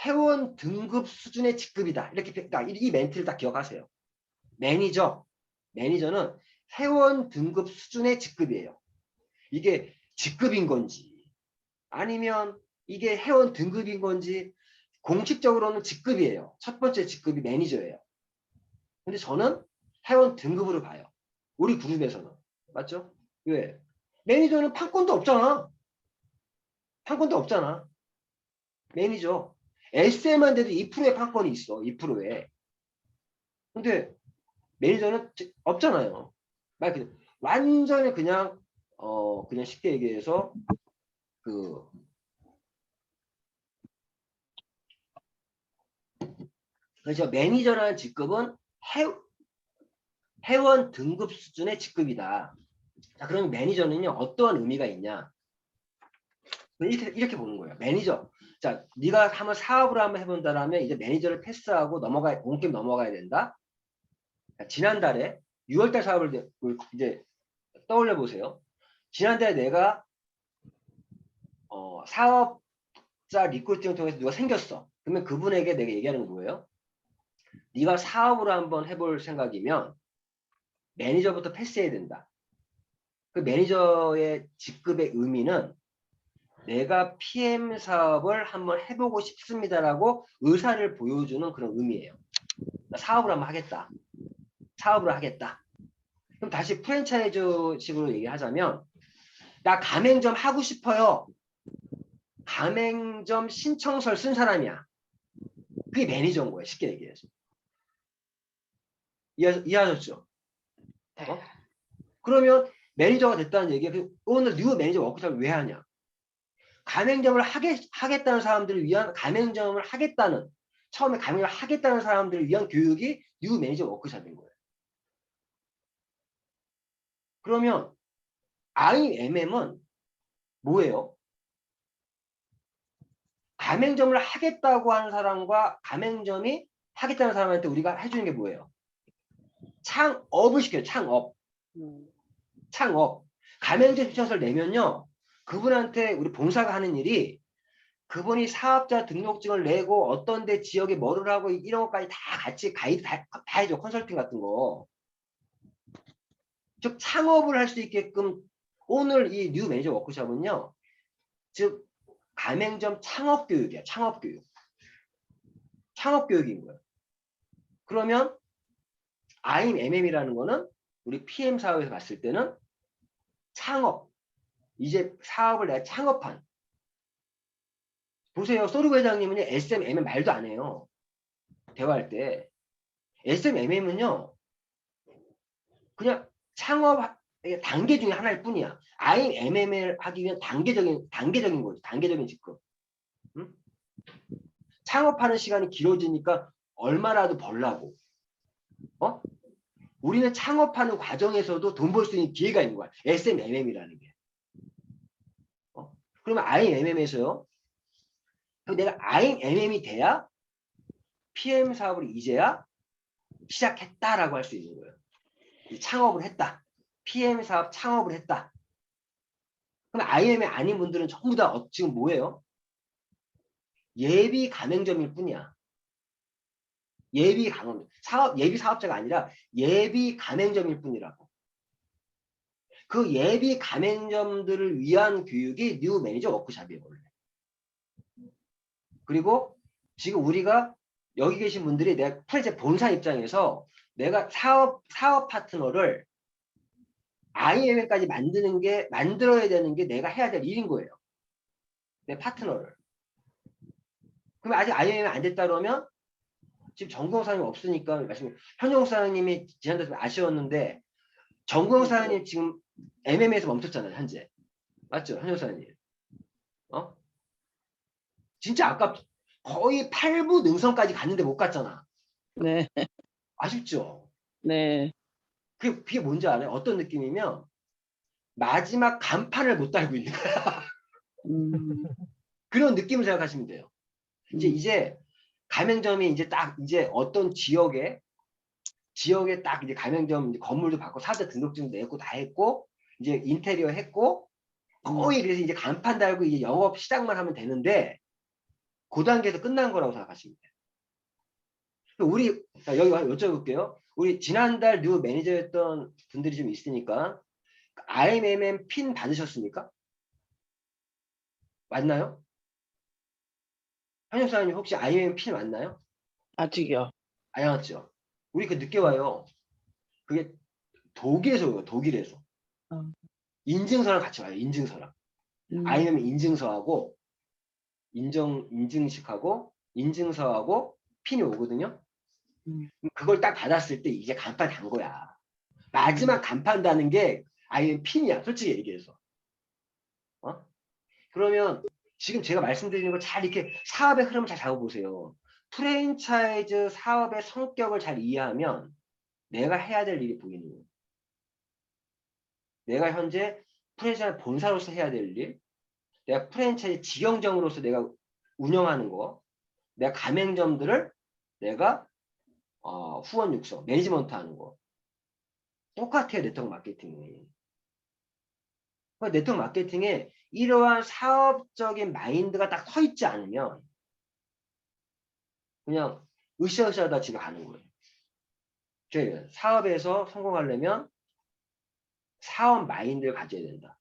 회원 등급 수준의 직급이다. 이렇게 그러니까 이 멘트를 딱 기억하세요. 매니저는 회원 등급 수준의 직급이에요. 이게 직급인 건지 아니면 이게 회원 등급인 건지 공식적으로는 직급이에요. 첫 번째 직급이 매니저예요. 근데 저는 회원 등급으로 봐요. 우리 그룹에서는. 맞죠? 왜? 매니저는 판권도 없잖아. 매니저. SM한테도 2%의 판권이 있어. 2%에. 근데 매니저는 없잖아요. 완전히 그냥 그냥 쉽게 얘기해서 그래서 매니저라는 직급은 회원 등급 수준의 직급이다. 자, 그럼 매니저는요 어떠한 의미가 있냐? 이렇게 보는 거예요. 매니저. 자, 네가 사업을 한번 해본다라면 이제 매니저를 패스하고 본격 넘어가야 된다. 자, 지난달에 6월달 사업을 이제 떠올려 보세요. 지난달에 내가 사업자 리크루팅을 통해서 누가 생겼어. 그러면 그분에게 내가 얘기하는 건 뭐예요? 네가 사업을 한번 해볼 생각이면 매니저부터 패스해야 된다. 그 매니저의 직급의 의미는 내가 PM 사업을 한번 해보고 싶습니다라고 의사를 보여주는 그런 의미예요. 사업을 한번 하겠다. 그럼 다시 프랜차이즈식으로 얘기하자면 나 가맹점 하고 싶어요. 가맹점 신청서를 쓴 사람이야. 그게 매니저인 거예요. 쉽게 얘기해서. 이해하셨죠? 그러면 매니저가 됐다는 얘기예요. 오늘 뉴 매니저 워크숍을 왜 하냐? 가맹점을 하겠다는 사람들을 위한 처음에 가맹점을 하겠다는 사람들을 위한 교육이 뉴 매니저 워크숍인 거예요. 그러면 IMM은 뭐예요? 가맹점을 하겠다고 하는 사람과 가맹점이 하겠다는 사람한테 우리가 해주는 게 뭐예요? 창업을 시켜요. 창업. 가맹점 신청서를 내면요. 그분한테 우리 본사가 하는 일이 그분이 사업자 등록증을 내고 어떤 데 지역에 뭐를 하고 이런 것까지 다 같이 가이드 다 해줘. 컨설팅 같은 거. 즉 창업을 할 수 있게끔 오늘 이 뉴 매니저 워크숍은요. 즉 가맹점 창업 교육이야. 창업 교육인 거예요. 그러면 IMM이라는 거는 우리 PM 사업에서 봤을 때는 창업. 이제 사업을 내가 창업한. 보세요. 소르 회장님은 SMMM 말도 안 해요. 대화할 때. SMMM은요. 그냥 창업 단계 중에 하나일 뿐이야. IMM을 하기 위한 단계적인 거지. 단계적인 직급. 응? 창업하는 시간이 길어지니까 얼마라도 벌라고. 우리는 창업하는 과정에서도 돈 벌 수 있는 기회가 있는 거야. SMM이라는 게. 그러면 IMM에서요. 내가 IMM이 돼야 PM 사업을 이제야 시작했다라고 할 수 있는 거예요. 창업을 했다. PM 사업 창업을 했다. 그럼 IMM이 아닌 분들은 전부 다 지금 뭐예요? 예비 가맹점일 뿐이야. 예비 사업자가 아니라 예비 가맹점일 뿐이라고. 그 예비 가맹점들을 위한 교육이 뉴 매니저 워크숍이에요. 원래. 그리고 지금 우리가 여기 계신 분들이 내가 프랜차이즈 본사 입장에서 내가 사업 파트너를 IMM까지 만들어야 되는 게 내가 해야 될 일인 거예요. 내 파트너를. 그럼 아직 IMM이 안 됐다 그러면 지금 정구영 사장님 없으니까 현영 사장님이 지난달에 좀 아쉬웠는데 정구영 사장님 지금 MM에서 멈췄잖아요. 현재. 맞죠? 현영 사장님. 진짜 아까 거의 8부 능선까지 갔는데 못 갔잖아. 네. 아쉽죠? 네. 그게 뭔지 알아요? 어떤 느낌이면 마지막 간판을 못 달고 있는 거야. 음, 그런 느낌을 생각하시면 돼요. 이제 가맹점이 이제 딱 이제 어떤 지역에 딱 이제 가맹점 이제 건물도 받고 사업자 등록증도 내고 다 했고 이제 인테리어 했고 거의 그래서 이제 간판 달고 이제 영업 시작만 하면 되는데 그 단계에서 끝난 거라고 생각하시면 돼요. 우리 여기 여쭤볼게요. 우리 지난달 뉴 매니저였던 분들이 좀 있으니까 IMM 핀 받으셨습니까? 맞나요? 한영 사장님 혹시 IMM 핀 맞나요? 아직이요. 안 왔죠? 우리 그 늦게 와요. 그게 독일에서 오요. 독일에서. 어. 인증서랑 같이 와요. 인증서랑. IMM 인증서하고 인증식하고 인증서하고 핀이 오거든요. 그걸 딱 받았을 때 이제 간판 단 거야. 마지막 간판 다는 게 IMM 핀이야. 솔직히 얘기해서. 그러면 지금 제가 말씀드리는 거 잘 이렇게 사업의 흐름을 잘 잡아보세요. 프랜차이즈 사업의 성격을 잘 이해하면 내가 해야 될 일이 보이는 거예요. 내가 현재 프랜차이즈 본사로서 해야 될 일, 내가 프랜차이즈 직영점으로서 내가 운영하는 거, 내가 가맹점들을 내가 후원 육성, 매니지먼트 하는 거. 똑같아요. 네트워크 마케팅이. 네트워크 마케팅에 이러한 사업적인 마인드가 딱 서 있지 않으면 그냥 으쌰으쌰하다 집에 가는 거예요. 저희 사업에서 성공하려면 사업 마인드를 가져야 된다.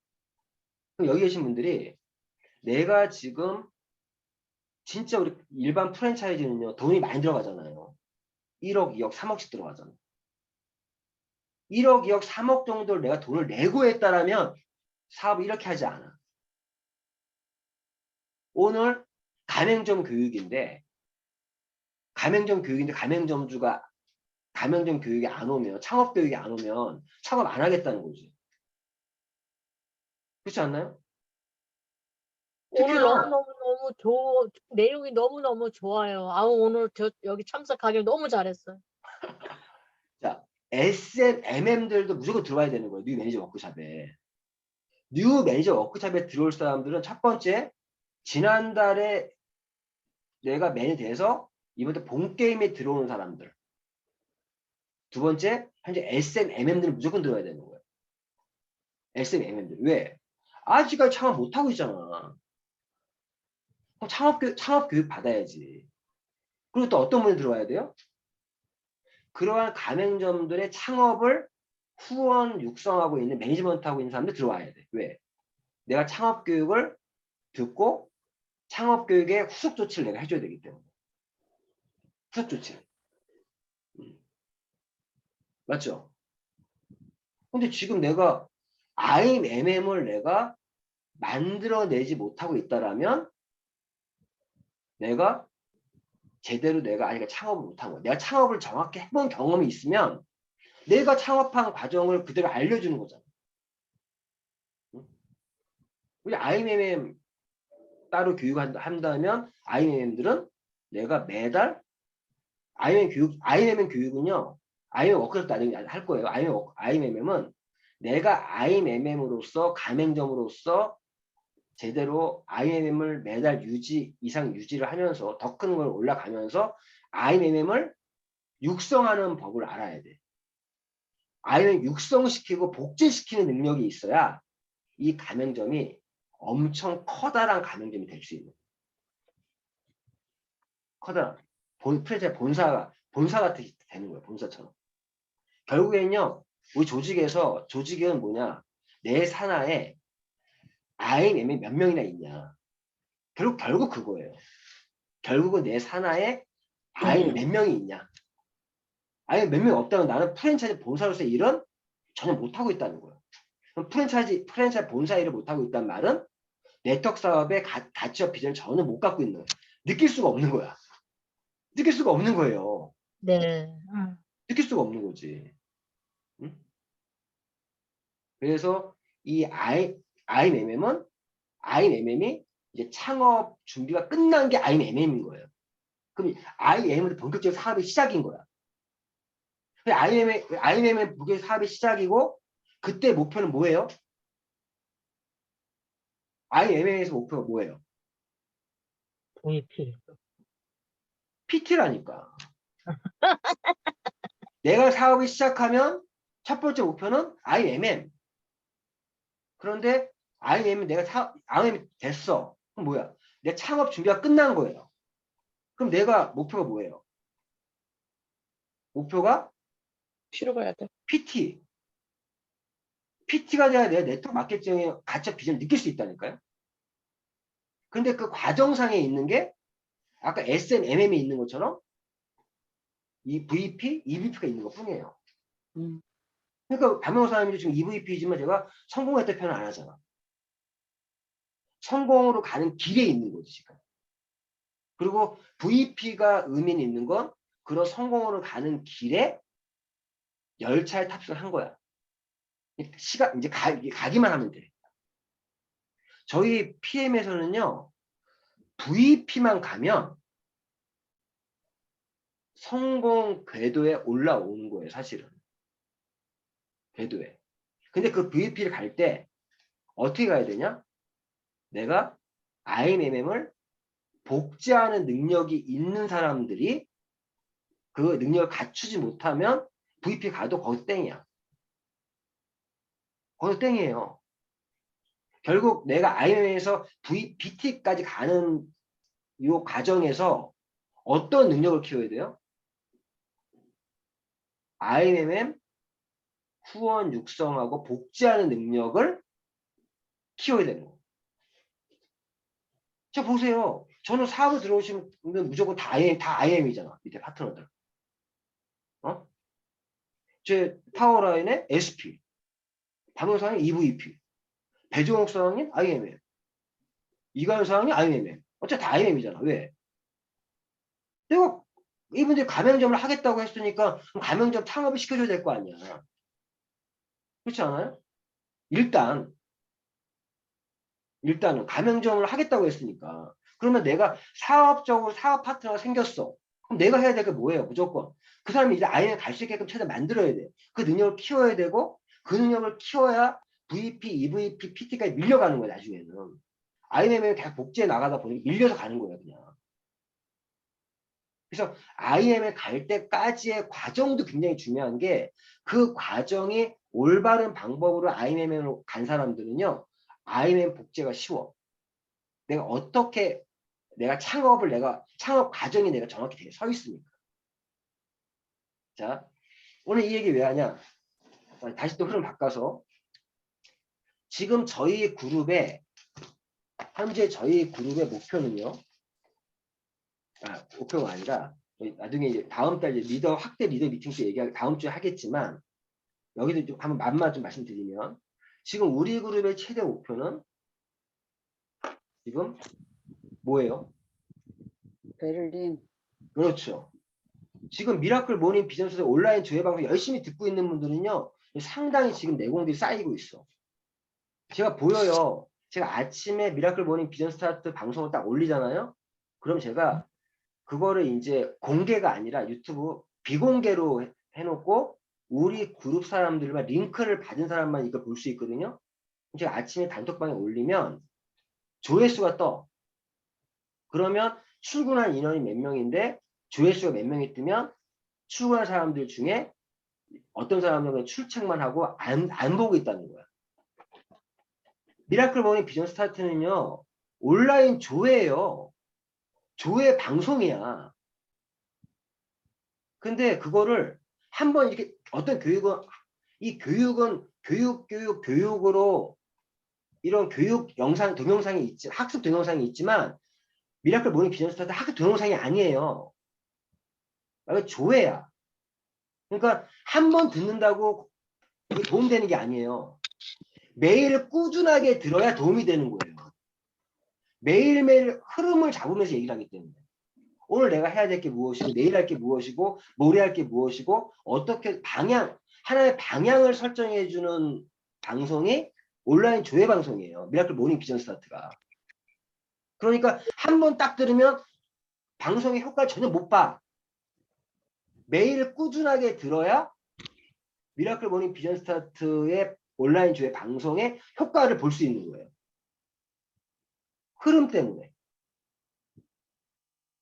그럼 여기 계신 분들이 내가 지금 진짜 우리 일반 프랜차이즈는요. 돈이 많이 들어가잖아요. 1억, 2억, 3억씩 들어가잖아요. 1억, 2억, 3억 정도를 내가 돈을 내고 했다라면 사업을 이렇게 하지 않아. 오늘 가맹점 교육인데 가맹점주가 가맹점 교육이 안 오면 창업 교육이 안 오면 창업 안 하겠다는 거지. 그렇지 않나요? 오늘 특히나 너무너무 내용이 너무너무 좋아요. 오늘 여기 참석하길 너무 잘했어요. 자, SMM들도 무조건 들어와야 되는 거예요. 뉴 매니저 워크샵에. 뉴 매니저 워크샵에 들어올 사람들은 첫 번째, 지난달에 내가 매니저 돼서 이번에 본 게임에 들어오는 사람들. 두 번째, 현재 SMM들은 무조건 들어와야 되는 거예요. SMM들. 왜? 아직까지 창업 못하고 있잖아. 그럼 창업 교육 받아야지. 그리고 또 어떤 분이 들어와야 돼요? 그러한 가맹점들의 창업을 후원 육성하고 있는 매니지먼트 하고 있는 사람들 들어와야 돼. 왜? 내가 창업 교육을 듣고 창업 교육의 후속 조치를 내가 해줘야 되기 때문에. 후속 조치를. 맞죠? 근데 지금 내가 IMM을 내가 만들어내지 못하고 있다라면 내가 제대로 내가 아니 창업을 못한 거야. 내가 창업을 정확히 해본 경험이 있으면 내가 창업한 과정을 그대로 알려주는 거잖아. 우리 IMM 따로 교육한다면 IMM들은 내가 매달 IMM 교육은요. IMM 워크숍도 나중에 할 거예요. IMM은 내가 IMM으로서 가맹점으로서 제대로 IMM을 매달 이상 유지를 하면서 더 큰 걸 올라가면서 IMM을 육성하는 법을 알아야 돼. IMM 육성시키고 복제시키는 능력이 있어야 이 가맹점이 엄청 커다란 가맹점이 될 수 있는. 커다란 프랜차이즈 본사 같이 되는 거예요. 본사처럼. 결국엔요. 우리 조직은 뭐냐? 내 산하에 IMM이 몇 명이나 있냐. 결국 그거예요. 결국은 내 산하에 IMM 몇 명이 있냐. IMM 몇 명 없다면 나는 프랜차이즈 본사로서의 일은 전혀 못하고 있다는 거예요. 그럼 프랜차이즈 본사 일을 못하고 있다는 말은 네트워크 사업의 가치와 비전을 전혀 못 갖고 있는 거예요. 느낄 수가 없는 거야. 느낄 수가 없는 거예요. 네. 느낄 수가 없는 거지. 응? 그래서 이 IMM이 이제 창업 준비가 끝난 게 IMM인 거예요. 그럼 IMM은 본격적인 사업의 시작인 거야. IMM의 본격 사업의 시작이고 그때 목표는 뭐예요? IMM에서 목표가 뭐예요? VP. PT라니까. 내가 사업을 시작하면 첫 번째 목표는 IMM. 그런데 IMM IMM 됐어. 그럼 뭐야? 내 창업 준비가 끝난 거예요. 그럼 내가 목표가 뭐예요? 목표가 쉬러 가야 돼. PT. PT가 돼야 내 네트워크 마케팅의 가치와 비전을 느낄 수 있다니까요. 근데 그 과정상에 있는 게 아까 SNMM이 있는 것처럼 이 VP, EVP가 있는 것 뿐이에요. 그러니까 박명호사님도 지금 EVP지만 제가 성공했다 표현을 안 하잖아. 성공으로 가는 길에 있는 거지 지금. 그리고 VP가 의미 있는 건 그런 성공으로 가는 길에 열차에 탑승을 한 거야. 시간 이제 가기만 하면 돼. 저희 PM에서는요 VP만 가면 성공 궤도에 올라오는 거예요, 사실은. 궤도에. 근데 그 VP를 갈 때 어떻게 가야 되냐? 내가 IMM을 복제하는 능력이 있는 사람들이 그 능력을 갖추지 못하면 VP 가도 거기서 땡이야. 거기서 땡이에요. 결국 내가 IMM에서 BT까지 가는 이 과정에서 어떤 능력을 키워야 돼요? IMM 후원 육성하고 복제하는 능력을 키워야 되는 거예요. 자, 보세요. 저는 사업을 들어오시면 무조건 다 IM이잖아. 밑에 파트너들. 제 파워라인의 SP, 박명사장의 EVP, 배종욱 사장님 IMM, 이가연 사장님 IMM. 어차피 다 IM이잖아. 왜? 내가 이분들이 가맹점을 하겠다고 했으니까 가맹점 창업을 시켜줘야 될 거 아니야. 그렇지 않아요? 일단은 가맹점을 하겠다고 했으니까. 그러면 내가 사업적으로 사업 파트너가 생겼어. 그럼 내가 해야 될 게 뭐예요? 무조건. 그 사람이 이제 IM에 갈 수 있게끔 최대한 만들어야 돼. 그 능력을 키워야 되고 그 능력을 키워야 VP, EVP, PT까지 밀려가는 거야 나중에는. IM에 계속 복제해 나가다 보니 밀려서 가는 거야 그냥. 그래서 IM에 갈 때까지의 과정도 굉장히 중요한 게 그 과정이 올바른 방법으로 IM으로 간 사람들은요. IM 복제가 쉬워. 내가 어떻게 창업 과정이 내가 정확히 서 있으니까. 자, 오늘 이 얘기 왜 하냐? 다시 또 흐름 바꿔서 지금 현재 저희 그룹의 목표는요. 목표가 아니라 나중에 이제 다음 달 이제 확대 리더 미팅 때 다음 주에 하겠지만 여기도 좀 한번 맛만 좀 말씀드리면 지금 우리 그룹의 최대 목표는 지금 뭐예요? 베를린. 그렇죠. 지금 미라클 모닝 비전소의 온라인 조회 방송 열심히 듣고 있는 분들은요. 상당히 지금 내공들이 쌓이고 있어. 제가 보여요. 제가 아침에 미라클 모닝 비전 스타트 방송을 딱 올리잖아요. 그럼 제가 그거를 이제 공개가 아니라 유튜브 비공개로 해놓고 우리 그룹 사람들만 링크를 받은 사람만 이걸 볼 수 있거든요. 제가 아침에 단톡방에 올리면 조회수가 떠. 그러면 출근한 인원이 몇 명인데 조회수가 몇 명이 뜨면 출근한 사람들 중에 어떤 사람들은 출첵만 하고 안 보고 있다는 거야. 미라클 모닝 비전 스타트는요. 온라인 조회예요. 조회 방송이야. 근데 그거를 한번 이렇게 어떤 교육으로 이런 교육 영상 동영상이 학습 동영상이 있지만 미라클 모닝 비전 스타트 학습 동영상이 아니에요. 조회야. 그러니까 한 번 듣는다고 그게 도움되는 게 아니에요. 매일 꾸준하게 들어야 도움이 되는 거예요. 매일매일 흐름을 잡으면서 얘기를 하기 때문에. 오늘 내가 해야 될 게 무엇이고 내일 할 게 무엇이고 모레 할 게 무엇이고 어떻게 하나의 방향을 설정해 주는 방송이 온라인 조회 방송이에요. 미라클 모닝 비전 스타트가. 그러니까 한 번 딱 들으면 방송의 효과를 전혀 못 봐. 매일 꾸준하게 들어야 미라클 모닝 비전 스타트의 온라인 주의 방송의 효과를 볼 수 있는 거예요. 흐름 때문에.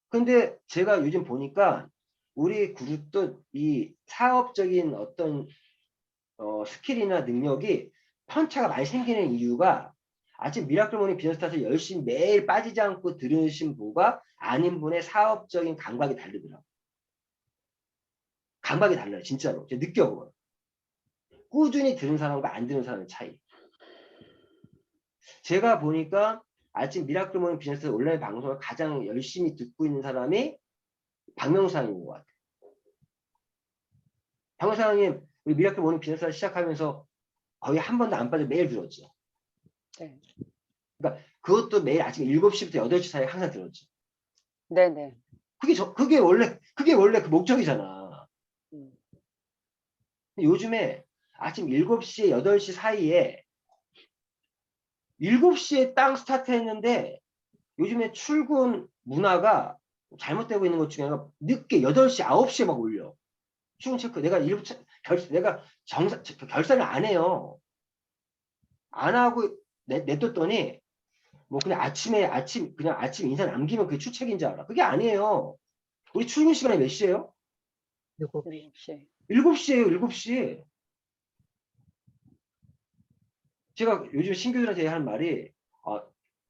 근데 제가 요즘 보니까 우리 그룹도 이 사업적인 어떤 스킬이나 능력이 편차가 많이 생기는 이유가 아직 미라클 모닝 비전 스타트 열심히 매일 빠지지 않고 들으신 분과 아닌 분의 사업적인 감각이 다르더라고요. 감각이 달라요. 진짜로. 제가 느껴보거든요. 꾸준히 들은 사람과 안 들은 사람의 차이. 제가 보니까 아침 미라클 모닝 비즈니스 온라인 방송을 가장 열심히 듣고 있는 사람이 박명수님 것 같아요. 박명수님 우리 미라클 모닝 비즈니스 시작하면서 거의 한 번도 안 빠져 매일 들었죠. 네. 그러니까 그것도 매일 아침 7시부터 8시 사이에 항상 들었죠. 네네. 그게 원래 그 목적이잖아. 요즘에 아침 7시에 8시 사이에 7시에 땅 스타트 했는데 요즘에 출근 문화가 잘못되고 있는 것 중에 하나가 늦게 8시, 9시에 막 올려. 출근 체크. 내가 결산을 안 해요. 안 하고 냅뒀더니 뭐 그냥 그냥 아침 인사 남기면 그게 출첵인 줄 알아. 그게 아니에요. 우리 출근 시간이 몇 시예요? 7시. 7시예요, 7시. 제가 요즘 신규들한테 하는 말이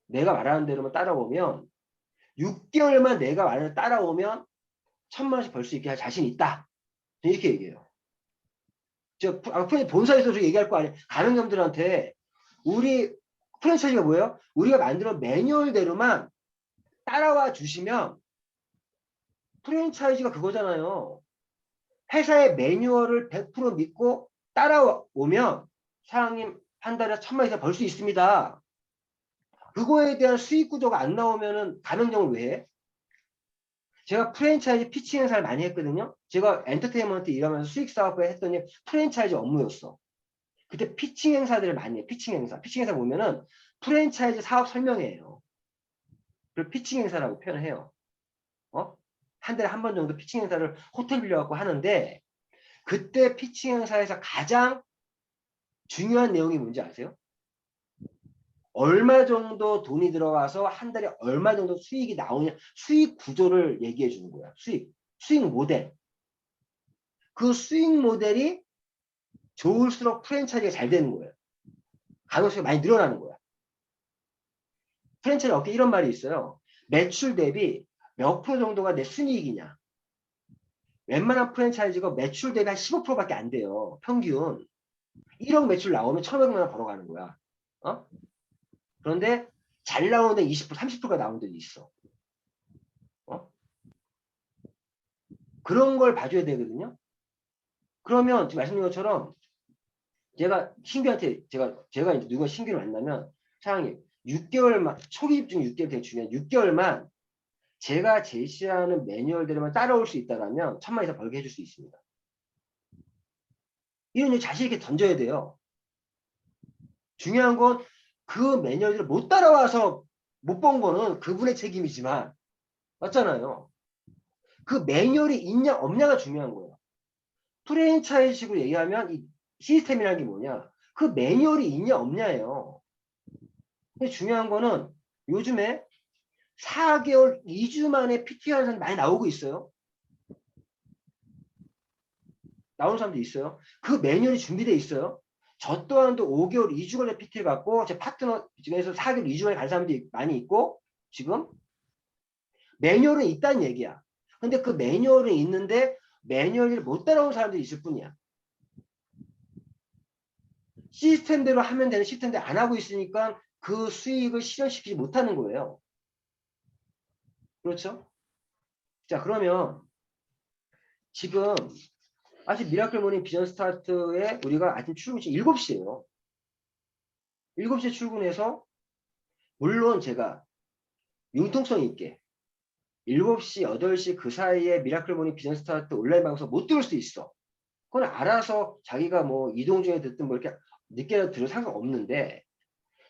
내가 말하는 대로만 따라오면 6개월만 내가 말하는 대로 따라오면 1,000만 원씩 벌 수 있게 할 자신 있다. 이렇게 얘기해요. 본사에서도 얘기할 거 아니에요. 가맹점들한테 우리 프랜차이즈가 뭐예요? 우리가 만들어 매뉴얼대로만 따라와 주시면 프랜차이즈가 그거잖아요. 회사의 매뉴얼을 100% 믿고 따라오면 사장님 한 달에 1,000만 이상 벌 수 있습니다. 그거에 대한 수익 구조가 안 나오면은 가맹점을 왜 해? 제가 프랜차이즈 피칭 행사를 많이 했거든요. 제가 엔터테인먼트 일하면서 수익 사업을 했더니 프랜차이즈 업무였어. 그때 피칭 행사들을 많이 해. 피칭 행사. 피칭 행사 보면은 프랜차이즈 사업 설명회예요. 그걸 피칭 행사라고 표현을 해요. 한 달에 한 번 정도 피칭 행사를 호텔 빌려갖고 하는데 그때 피칭 행사에서 가장 중요한 내용이 뭔지 아세요? 얼마 정도 돈이 들어와서 한 달에 얼마 정도 수익이 나오냐, 수익 구조를 얘기해 주는 거야. 수익 모델. 그 수익 모델이 좋을수록 프랜차이즈가 잘 되는 거예요. 가능성이 많이 늘어나는 거야. 프랜차이즈 업계 이런 말이 있어요. 매출 대비 몇 프로 정도가 내 순이익이냐. 웬만한 프랜차이즈가 매출 대비 한 15%밖에 안 돼요. 평균. 1억 매출 나오면 1,500만 원 벌어가는 거야. 그런데 잘 나오는 데 20%, 30%가 나오는 데도 있어. 그런 걸 봐줘야 되거든요. 그러면 지금 말씀드린 것처럼 제가 신규한테 제가 이제 누가 신규를 만나면 사장님 6개월만 초기 입증 6개월 되게 중요한 6개월만 제가 제시하는 매뉴얼대로만 따라올 수 있다면 1,000만 이상 벌게 해줄 수 있습니다. 이런 자신 있게 던져야 돼요. 중요한 건 그 매뉴얼대로 못 따라와서 못 본 거는 그분의 책임이지만 맞잖아요. 그 매뉴얼이 있냐 없냐가 중요한 거예요. 프랜차이즈식으로 얘기하면 이 시스템이라는 게 뭐냐? 그 매뉴얼이 있냐 없냐예요. 근데 중요한 거는 요즘에 4개월, 2주 만에 PT 하는 사람이 많이 나오고 있어요. 나오는 사람도 있어요. 그 매뉴얼이 준비되어 있어요. 저 또한도 5개월, 2주 걸려 PT를 갖고 제 파트너 중에서 4개월, 2주 만에 간 사람들이 많이 있고 지금 매뉴얼은 있다는 얘기야. 근데 그 매뉴얼은 있는데 매뉴얼을 못 따라온 사람들이 있을 뿐이야. 시스템대로 하면 되는 시스템대로 안 하고 있으니까 그 수익을 실현시키지 못하는 거예요. 그렇죠? 자, 그러면 지금 아직 미라클 모닝 비전 스타트에 우리가 아침 출근시 7시예요. 7시에 출근해서 물론 제가 융통성 있게 7시, 8시 그 사이에 미라클 모닝 비전 스타트 온라인 방송 못 들을 수 있어. 그건 알아서 자기가 뭐 이동 중에 듣든 뭐 이렇게 늦게라도 들을 상관없는데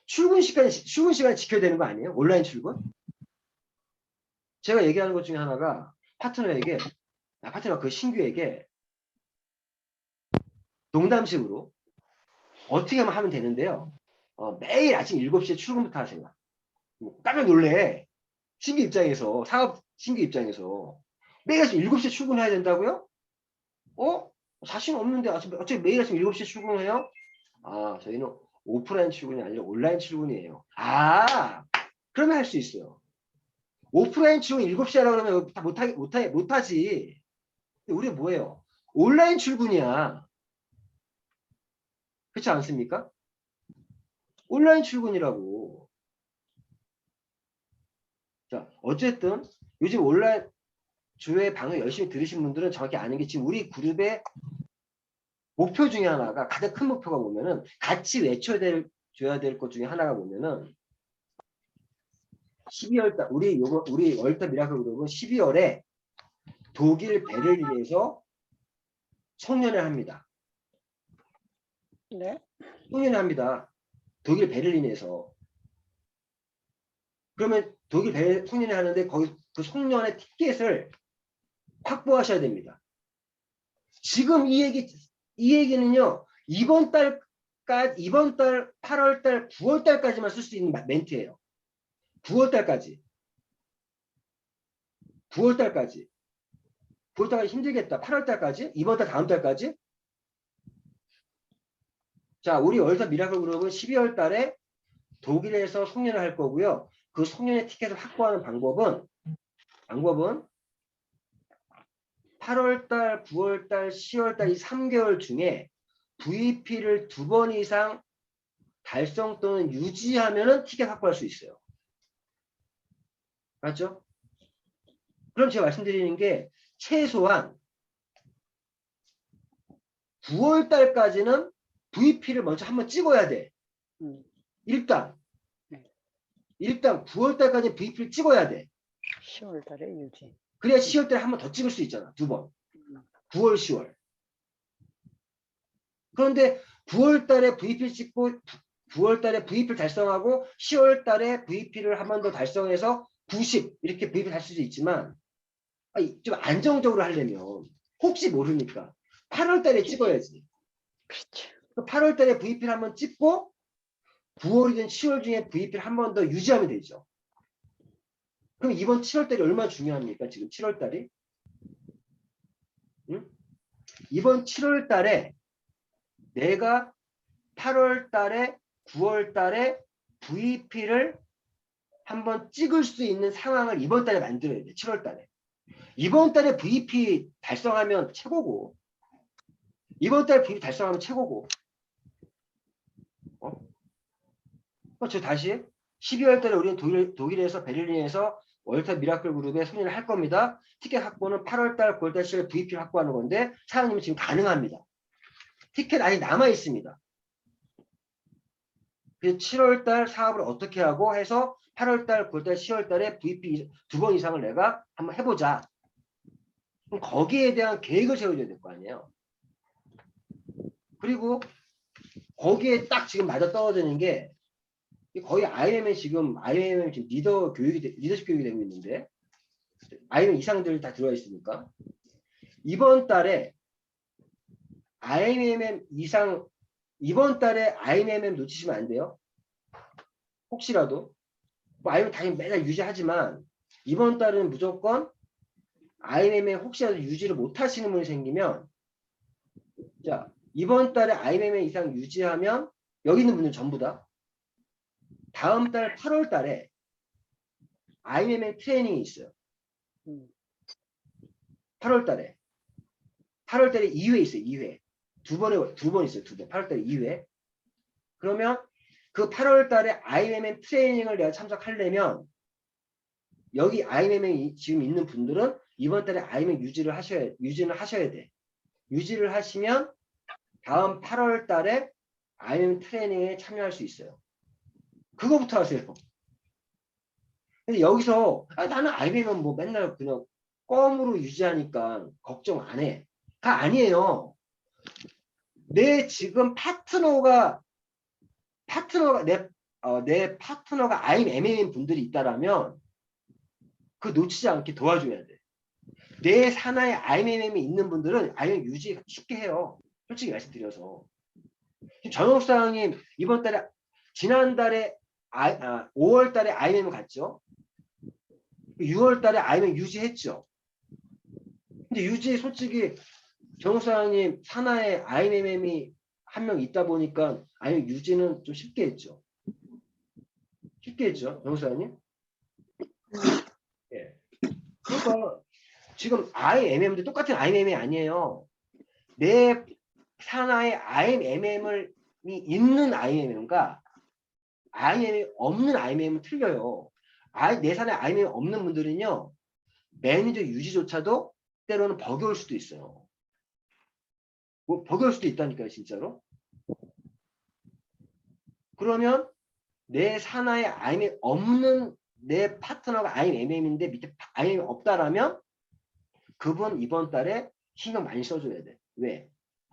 출근 시간 지켜야 되는 거 아니에요? 온라인 출근? 제가 얘기하는 것 중에 하나가 파트너가 그 신규에게 농담식으로 어떻게 하면 되는데요. 매일 아침 7시에 출근부터 하세요. 깜짝 놀래. 상업 신규 입장에서 매일 아침 7시에 출근해야 된다고요? 자신 없는데 어차피 매일 아침 7시에 출근해요? 저희는 오프라인 출근이 아니라 온라인 출근이에요. 그러면 할 수 있어요. 오프라인 출근 7시에 하라고 그러면 다 못하지. 근데 우리 뭐예요? 온라인 출근이야. 그렇지 않습니까? 온라인 출근이라고. 자, 어쨌든 요즘 온라인 주의 방을 열심히 들으신 분들은 정확히 아는 게 지금 우리 그룹의 목표 중에 하나가 가장 큰 목표가 보면은 같이 줘야 될 것 중에 하나가 보면은 12월 우리 월터 미라클 그룹은 12월에 독일 베를린에서 송년회 합니다. 네. 송년회 합니다. 독일 베를린에서. 그러면 독일 송년회 하는데 거기 그 송년회 티켓을 확보하셔야 됩니다. 지금 이 얘기는요. 이번 달 8월 달 9월 달까지만 쓸 수 있는 멘트예요. 9월 달까지 힘들겠다. 8월 달까지? 이번 달 다음 달까지? 자, 우리 월터 미라클 그룹은 12월 달에 독일에서 송년회 할 거고요. 그 송년회 티켓을 확보하는 방법은 8월 달, 9월 달, 10월 달 이 3개월 중에 VP를 2번 이상 달성 또는 유지하면은 티켓 확보할 수 있어요. 맞죠? 그럼 제가 말씀드리는 게 최소한 9월 달까지는 VP를 먼저 한번 찍어야 돼. 일단 9월 달까지 VP를 찍어야 돼. 10월 달에 유지. 그래야 10월 달에 한 번 더 찍을 수 있잖아. 2번. 9월, 10월. 그런데 9월 달에 VP를 찍고 9월 달에 VP를 달성하고 10월 달에 VP를 한 번 더 달성해서 90 이렇게 VP 달 수도 있지만 좀 안정적으로 하려면 혹시 모르니까 8월 달에 찍어야지. 그렇죠. 8월 달에 VP를 한번 찍고 9월이든 10월 중에 VP를 한 번 더 유지하면 되죠. 그럼 이번 7월 달이 얼마나 중요합니까? 지금 7월 달이? 응? 이번 7월 달에 내가 8월 달에 9월 달에 VP를 한번 찍을 수 있는 상황을 이번 달에 만들어야 돼. 7월 달에. 이번 달에 VP 달성하면 최고고 이번 달에 VP 달성하면 최고고 저 다시 12월 달에 우리는 독일에서 베를린에서 월터 미라클 그룹에 송년회를 할 겁니다. 티켓 확보는 8월 달, 9월 달, 10월 VP를 확보하는 건데 사장님은 지금 가능합니다. 티켓 아직 남아 있습니다. 그래서 7월 달 사업을 어떻게 하고 해서 8월 달, 9월 달, 10월 달에 VP 2번 이상을 내가 한번 해보자. 그럼 거기에 대한 계획을 세워줘야 될 거 아니에요. 그리고 거기에 딱 지금 맞아 떨어지는 게 거의 IMM 지금 리더십 교육이 되고 있는데 IMM 이상들 다 들어와 있으니까 이번 달에 IMM 이상 이번 달에 IMM 놓치시면 안 돼요. 혹시라도 뭐 IMM 당연히 매달 유지하지만 이번 달은 무조건 IMM 혹시라도 유지를 못 하시는 분이 생기면 자 이번 달에 IMM 이상 유지하면 여기 있는 분들 전부 다 다음 달 8월 달에 IMM 트레이닝이 있어요. 8월 달에 2회 있어요. 2회. 두 번 있어요. 2번. 8월 달에 2회. 그러면 그 8월 달에 IMM 트레이닝을 내가 참석하려면 여기 IMM에 지금 있는 분들은 이번 달에 IMM 유지를 하셔야 돼. 유지를 하시면 다음 8월 달에 IMM 트레이닝에 참여할 수 있어요. 그거부터 하세요. 근데 여기서 나는 IMM은 뭐 맨날 그냥 껌으로 유지하니까 걱정 안 해. 다 아니에요. 내 지금 파트너가 내 파트너가 IMM인 분들이 있다라면 그 놓치지 않게 도와줘야 돼. 내 산하에 IMM이 있는 분들은 IMM 유지 쉽게 해요. 솔직히 말씀드려서. 정영사님 이번 달에 지난달에 5월 달에 IMM 갔죠. 6월 달에 IMM 유지했죠. 근데 유지 솔직히 정영사님 산하에 IMM이 한 명 있다 보니까 IMM 유지는 좀 쉽게 했죠. 쉽게 했죠, 정영사님. 예. 그러니까 지금 IMM도 똑같은 IMM이 아니에요. 내 산하에 IMM이 있는 IMM과 IMM이 없는 IMM은 틀려요. 내 산하에 IMM이 없는 분들은요. 매니저 유지조차도 때로는 버거울 수도 있어요. 뭐 버거울 수도 있다니까요. 진짜로. 그러면 내 산하에 IMM이 없는 내 파트너가 IMM인데 밑에 IMM이 없다라면 그분 이번 달에 신경 많이 써줘야 돼. 왜?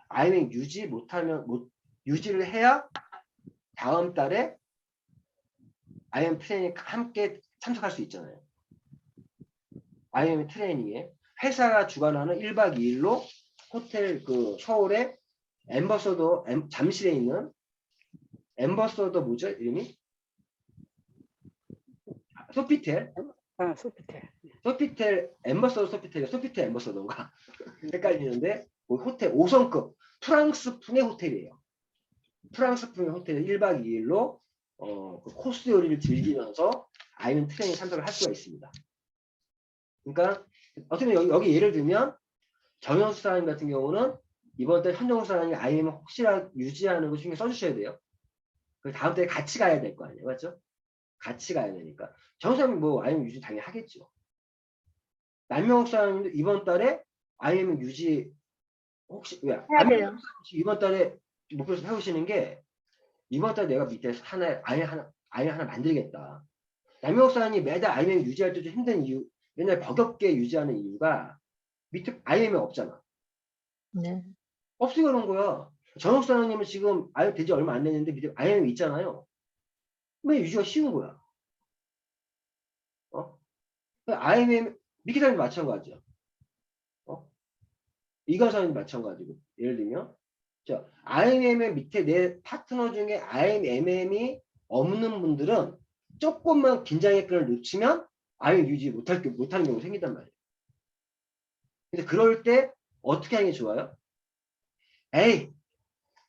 IMM 유지 못하면 유지를 해야 다음 달에 IMM 트레이닝 함께 참석할 수 있잖아요. IMM 트레이닝에 회사가 주관하는 1박 2일로 호텔 그 서울에 엠버서더 잠실에 있는 엠버서더 뭐죠 이름이? 소피텔. 소피텔. 소피텔 엠버서더 소피텔 엠버서더인가 헷갈리는데 호텔 5성급 프랑스풍의 호텔이에요. 프랑스풍의 호텔에 1박 2일로 그 코스 요리를 즐기면서 IMM 트레이닝 참석을 할 수가 있습니다. 그러니까 어떻게 여기 예를 들면 정현수 사장님 같은 경우는 이번 달 현정수 사장님이 IMM 혹시라도 유지하는 거 신경 써주셔야 돼요. 그 다음 달에 같이 가야 될 거 아니에요, 맞죠? 같이 가야 되니까 정현수 사장님 뭐 IMM 유지 당연히 하겠죠. 남명욱 사장님도 이번 달에 IMM 유지 혹시 왜 해야 돼요. 이번 달에 목표를 세우시는 게 이번 달에 내가 밑에 아예 하나 만들겠다. 남명욱 사장님 매달 IMM 유지할 때 좀 힘든 이유, 맨날 버겁게 유지하는 이유가 밑에 IMM이 없잖아. 네. 없으니까 그런 거야. 정욱 사장님은 지금 IMM 되지 얼마 안 됐는데 밑에 IMM이 있잖아요. 왜 유지가 쉬운 거야? IMM 미키 사장님 마찬가지야. 이관 사장님 마찬가지고 예를 들면 자, IMM 밑에 내 파트너 중에 IMM이 없는 분들은 조금만 긴장의 끈을 놓치면 IMM 유지 못하는 경우가 생긴단 말이에요. 근데 그럴 때 어떻게 하는 게 좋아요? 에이,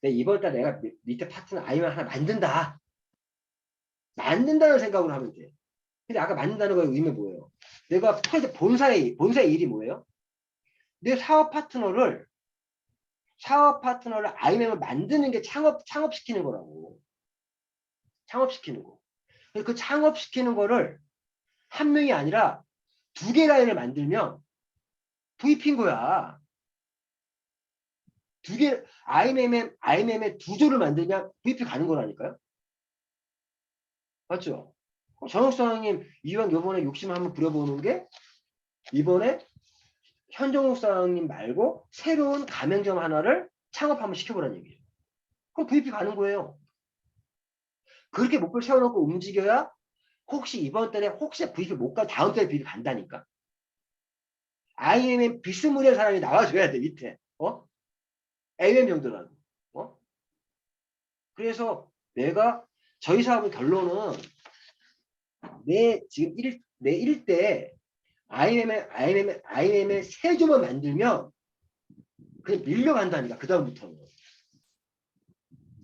이번 달 내가 밑에 파트너 IMM 하나 만든다. 만든다는 생각으로 하면 돼. 근데 아까 만든다는 거의 의미 뭐예요? 내가 본사의 일이 뭐예요? 내 사업 파트너를 IMM을 만드는 게 창업시키는 거라고. 창업시키는 거. 그 창업시키는 거를 한 명이 아니라 2개 라인을 만들면 VP인 거야. 2개, IMM의 2조를 만들면 VP 가는 거라니까요. 맞죠? 정욱 사장님, 이왕 요번에 욕심 한번 부려보는 게 이번에 현정욱 사장님 말고 새로운 가맹점 하나를 창업 한번 시켜보라는 얘기예요. 그럼 VP 가는 거예요. 그렇게 목표를 세워놓고 움직여야 혹시 이번 달에 VP 못 가, 다음 달에 VP 간다니까. IMM 비스무리한 사람이 나와줘야 돼, 밑에. AM 정도라도. 그래서 내가 저희 사업의 결론은 지금 내 1대 IMM의 3조만 만들면 그냥 밀려간다니까, 그다음부터는.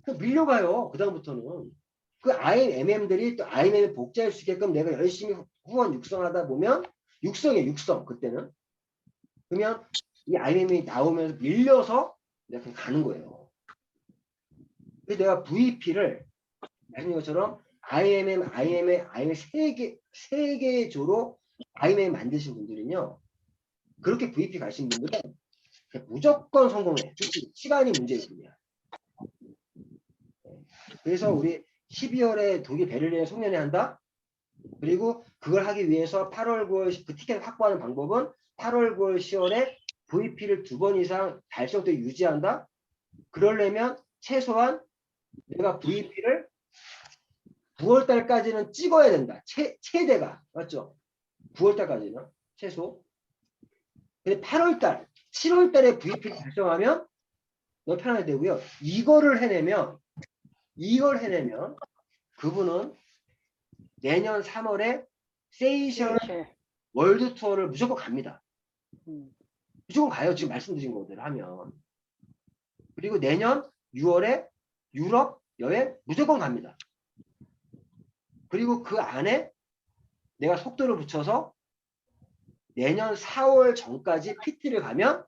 그냥 밀려가요, 그다음부터는. 그 IMM들이 또 IMM에 복제할 수 있게끔 내가 열심히 후원 육성하다 보면 육성 그때는. 그러면 이 IMM이 나오면서 밀려서 내가 그냥 가는 거예요. 그래서 내가 VP를 말씀드린 것처럼 IMM 3개의 조로 IMM 만드신 분들은요. 그렇게 VP 가신 분들은 무조건 성공해. 시간이 문제일 뿐이야. 그래서 우리 12월에 독일 베를린에 송년회 한다. 그리고 그걸 하기 위해서 8월, 9월 그 티켓 확보하는 방법은 8월, 9월, 10월에 VP를 2번 이상 달성때 유지한다. 그러려면 최소한 내가 VP를 9월 달까지는 찍어야 된다. 최대가. 맞죠? 9월 달까지는 최소. 근데 8월 달, 7월 달에 VP 달성하면 너 편하게 되고요. 이걸 해내면 그분은 내년 3월에 세이셜 세이셸. 월드 투어를 무조건 갑니다. 음. 무조건 가요. 지금 말씀드린 거대로 하면. 그리고 내년 6월에 유럽 여행 무조건 갑니다. 그리고 그 안에 내가 속도를 붙여서 내년 4월 전까지 PT를 가면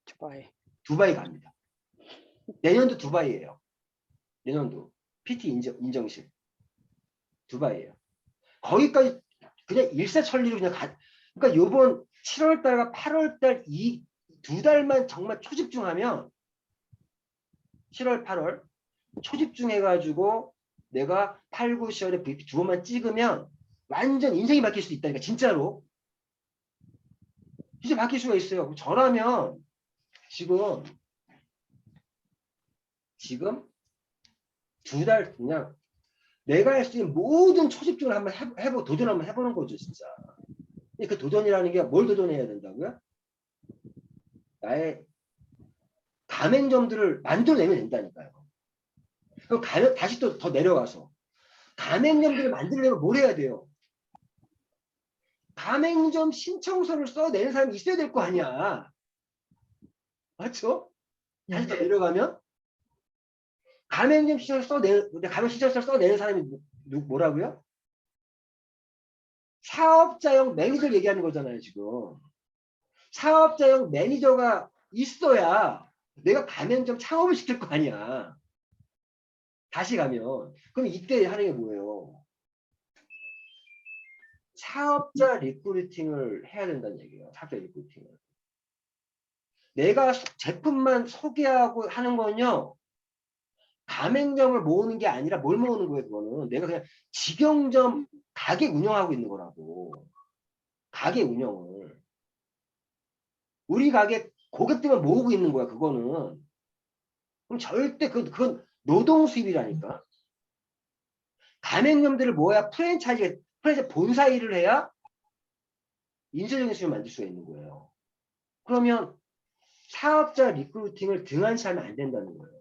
두바이. 두바이 갑니다. 내년도 두바이예요. 내년도 PT 인정식 두바이예요. 거기까지 그냥 일사천리로 그냥 그러니까 요번 7월 달과 8월 달 이 두 달만 정말 초집중하면 7월, 8월 초집중해가지고 내가 8, 9, 10월에 VP 두 번만 찍으면 완전 인생이 바뀔 수도 있다니까 진짜로. 진짜 바뀔 수가 있어요. 저라면 지금 두 달 그냥 내가 할 수 있는 모든 초집중을 한번 도전 한번 해보는 거죠, 진짜. 그 도전이라는 게 뭘 도전해야 된다고요? 나의 가맹점들을 만들어내면 된다니까요. 그럼 다시 또 더 내려가서 가맹점들을 만들려면 뭘 해야 돼요? 가맹점 신청서를 써내는 사람이 있어야 될 거 아니야. 맞죠? 다시 더 내려가면 가맹점 신청서를 써내는 사람이 뭐라고요? 사업자형 매니저를 얘기하는 거잖아요, 지금. 사업자형 매니저가 있어야 내가 가맹점 창업을 시킬 거 아니야. 다시 가면. 그럼 이때 하는 게 뭐예요? 사업자 리크루팅을 해야 된다는 얘기예요. 사업자 리크루팅을. 내가 제품만 소개하고 하는 건요. 가맹점을 모으는 게 아니라 뭘 모으는 거예요, 그거는. 내가 그냥 직영점 가게 운영하고 있는 거라고. 가게 운영을. 우리 가게 고객들만 모으고 있는 거야, 그거는. 그럼 절대 그건 노동 수입이라니까. 가맹점들을 모아야 프랜차이즈 본사 일을 해야 인쇄적인 수입을 만들 수가 있는 거예요. 그러면 사업자 리크루팅을 등한시 하면 안 된다는 거예요.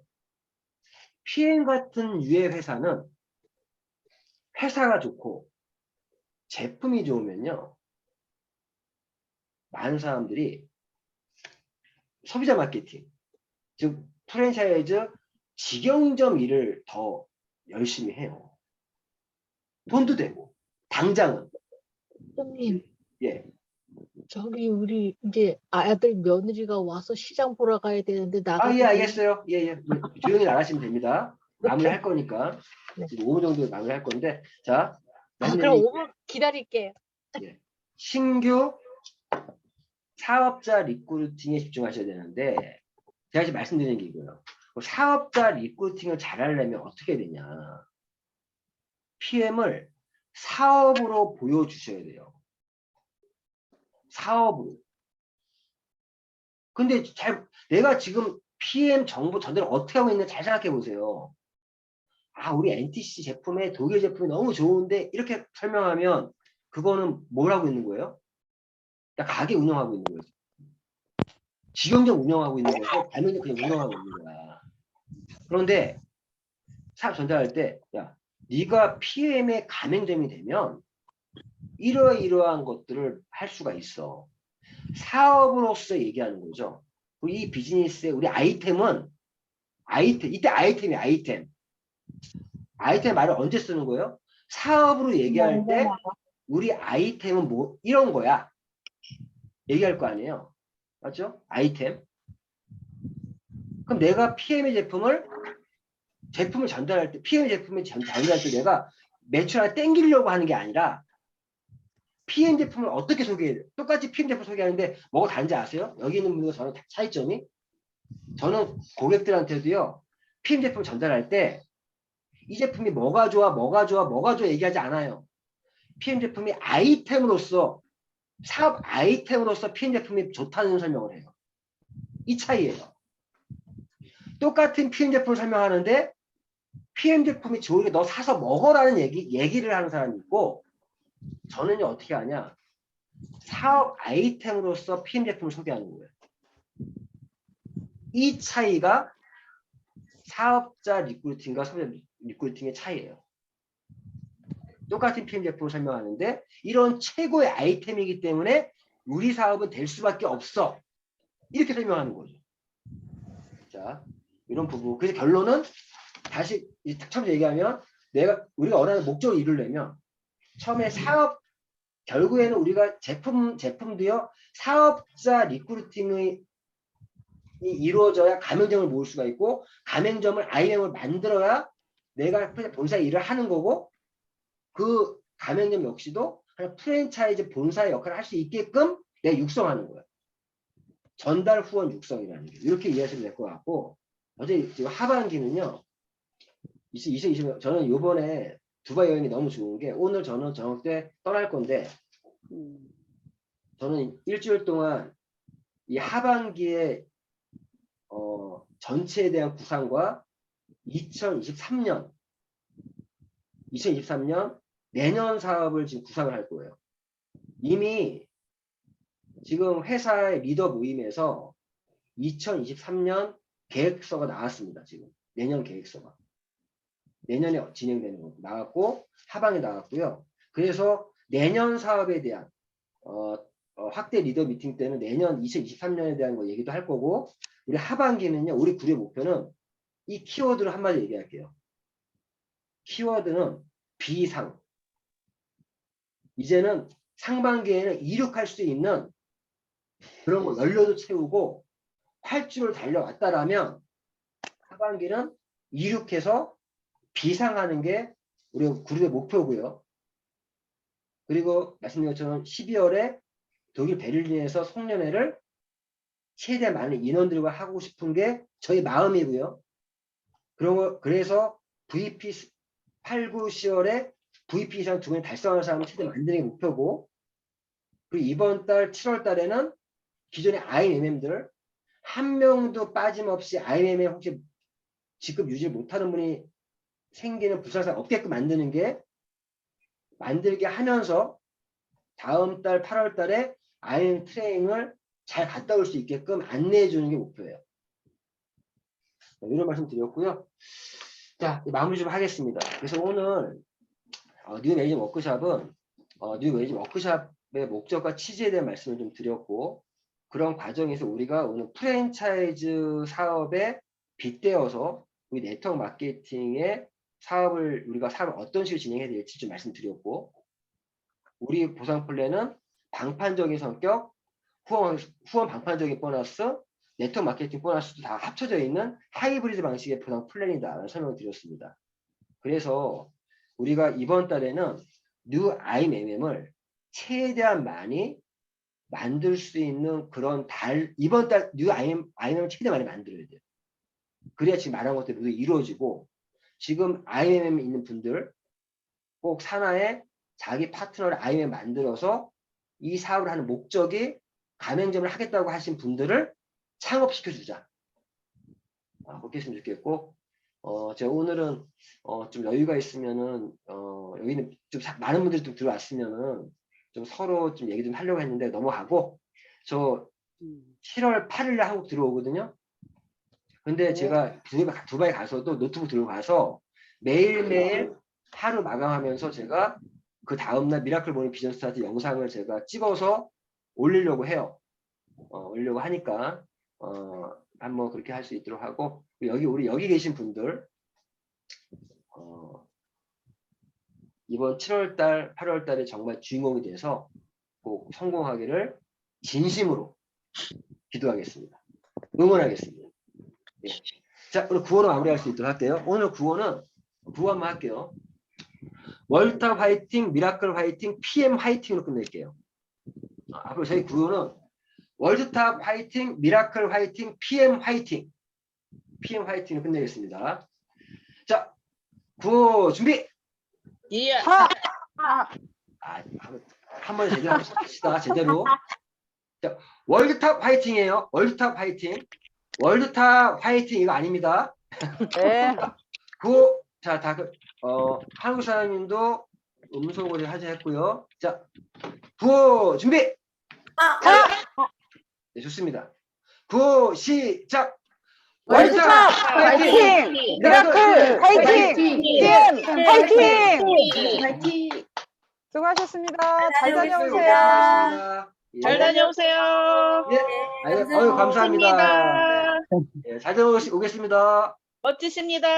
PM 같은 유해 회사는 회사가 좋고 제품이 좋으면요. 많은 사람들이 소비자 마케팅, 즉 프랜차이즈 직영점 일을 더 열심히 해요. 돈도 되고 당장은. 선생님, 예. 저기 우리 이제 아들 며느리가 와서 시장 보러 가야 되는데 나가도 예, 알겠어요. 예. 조용히 나가시면 됩니다. 마무리 할 거니까. 네. 지금 5분 정도 마무리 할 건데. 자, 그럼 매니저님, 5분 기다릴게요. 예. 신규 사업자 리크루팅에 집중하셔야 되는데, 제가 지금 말씀드리는 게 이거예요. 사업자 리크루팅을 잘하려면 어떻게 되냐. PM을 사업으로 보여주셔야 돼요. 사업으로. 근데 내가 지금 PM 정보 전달을 어떻게 하고 있는지 잘 생각해 보세요. 우리 NTC 제품에 독일 제품이 너무 좋은데 이렇게 설명하면 그거는 뭘 하고 있는 거예요? 그러니까 가게 운영하고 있는 거죠. 직영점 운영하고 있는 거고 가맹점 그냥 운영하고 있는 거야. 그런데 사업 전달할 때 네가 PM의 가맹점이 되면 이러한 것들을 할 수가 있어. 사업으로서 얘기하는 거죠. 이 비즈니스의 우리 아이템은 이때 아이템이 아이템 말을 언제 쓰는 거예요? 사업으로 얘기할 때 우리 아이템은 뭐 이런 거야 얘기할 거 아니에요. 맞죠? 아이템. 그럼 내가 PM의 제품을 전달할 때 PM 제품을 전달할 때 내가 매출을 땡기려고 하는 게 아니라 PM 제품을 어떻게 소개해요? 똑같이 PM 제품 소개하는데 뭐가 다른지 아세요? 여기 있는 분들과 저는 차이점이 저는 고객들한테도요. PM 제품 전달할 때 이 제품이 뭐가 좋아 얘기하지 않아요. PM 제품이 아이템으로서 사업 아이템으로서 PM 제품이 좋다는 설명을 해요. 이 차이예요. 똑같은 PM 제품을 설명하는데 PM 제품이 좋으니까 너 사서 먹어라는 얘기를 하는 사람이 있고 저는요 어떻게 하냐? 사업 아이템으로서 PM 제품을 소개하는 거예요. 이 차이가 사업자 리크루팅과 소비자 리크루팅의 차이예요. 똑같은 PM 제품을 설명하는데 이런 최고의 아이템이기 때문에 우리 사업은 될 수밖에 없어. 이렇게 설명하는 거죠. 자, 이런 부분. 그래서 결론은 다시 처음 얘기하면 우리가 원하는 목적을 이루려면 처음에 사업 결국에는 우리가 제품도요 사업자 리크루팅이 이루어져야 가맹점을 모을 수가 있고 가맹점을 IM을 만들어야 내가 본사에 일을 하는 거고 그 가맹점 역시도 프랜차이즈 본사의 역할을 할 수 있게끔 내가 육성하는 거예요. 전달 후원 육성이라는 게 이렇게 이해하시면 될 것 같고 어제 지금 하반기는요 2020 저는 요번에 두바이 여행이 너무 좋은 게 오늘 저는 저녁 때 떠날 건데 저는 일주일 동안 이 하반기에 전체에 대한 구상과 2023년 내년 사업을 지금 구상을 할 거예요. 이미 지금 회사의 리더 모임에서 2023년 계획서가 나왔습니다. 지금 내년 계획서가 내년에 진행되는 거 나왔고 하반기에 나왔고요. 그래서 내년 사업에 대한 확대 리더 미팅 때는 내년 2023년에 대한 거 얘기도 할 거고 우리 하반기는요. 우리 구례 목표는 이 키워드로 한마디 얘기할게요. 키워드는 비상. 이제는 상반기에는 이륙할 수 있는 그런 거 연료도 채우고 활주를 달려왔다라면 하반기는 이륙해서 비상하는 게 우리 구례 목표고요. 그리고 말씀드린 것처럼 12월에 독일 베를린에서 송년회를 최대한 많은 인원들과 하고 싶은 게 저희 마음이고요. 그래서 VP 8, 9, 10월에 VP 이상 2명 달성하는 사람을 최대한 만드는 게 목표고 그리고 이번 달 7월 달에는 기존의 IMM들 한 명도 빠짐없이 IMM 혹시 직급 유지 못하는 분이 생기는 부사가 없게끔 만들게 하면서 다음 달 8월 달에 IMM 트레이닝을 잘 갔다 올 수 있게끔 안내해 주는 게 목표예요. 이런 말씀 드렸고요. 자, 마무리 좀 하겠습니다. 그래서 오늘 뉴 매니저 워크샵은 뉴 매니저 워크샵의 목적과 취지에 대한 말씀을 좀 드렸고 그런 과정에서 우리가 오늘 프랜차이즈 사업에 빗대어서 우리 네트워크 마케팅의 우리가 사업을 어떤 식으로 진행해야 될지 좀 말씀드렸고 우리 보상 플랜은 방판적인 성격, 후원 방판적인 보너스, 네트워크 마케팅 보너스도 다 합쳐져 있는 하이브리드 방식의 보상 플랜이다라는 설명을 드렸습니다. 그래서 우리가 이번 달에는 뉴 IMM을 최대한 많이 만들 수 있는 그런 이번 달 뉴 IMM을 최대한 많이 만들어야 돼요. 그래야 지금 말한 것들이 모두 이루어지고 지금 IMM에 있는 분들 꼭 산하에 자기 파트너를 IMM 만들어서 이 사업을 하는 목적이 가맹점을 하겠다고 하신 분들을 창업시켜주자. 그렇게 했으면 좋겠고 제가 오늘은 좀 여유가 있으면은 여기는 좀 많은 분들이 좀 들어왔으면은 좀 서로 좀 얘기 좀 하려고 했는데 넘어가고 저 7월 8일에 한국 들어오거든요. 근데 제가 두바이 가서도 노트북 들고 가서 매일매일 하루 마감하면서 제가 그 다음날 미라클 모닝 비전 스타트 영상을 제가 찍어서 올리려고 해요. 올리려고 하니까 한번 그렇게 할 수 있도록 하고 우리 여기 계신 분들 이번 7월달, 8월달에 정말 주인공이 돼서 꼭 성공하기를 진심으로 기도하겠습니다. 응원하겠습니다. 예. 자, 오늘 구호로 마무리할 수 있도록 할게요. 오늘 구호 한번 할게요. 월드탑 화이팅, 미라클 화이팅, PM 화이팅으로 끝낼게요. 앞으로 저희 구호는 월드탑 화이팅, 미라클 화이팅, PM 화이팅. PM 화이팅으로 끝내겠습니다. 자, 구호 준비! 예. 한번 제대로 합시다. 제대로. 자, 월드탑 화이팅이에요. 월드탑 화이팅. 월드탑 화이팅 이거 아닙니다. 네. 자, 한국 사장님도 음소거를 하자했고요. 자, 구호 준비. 네, 좋습니다. 구호 시작. 월드컵 파이팅! 미라클 파이팅! 팀 파이팅! 파이팅. 수고하셨습니다. 잘 다녀오세요. 고맙습니다. 예. 잘 다녀오세요. 예. 아유, 감사합니다. 좋습니다. 예, 잘 다녀오겠습니다. 멋지십니다.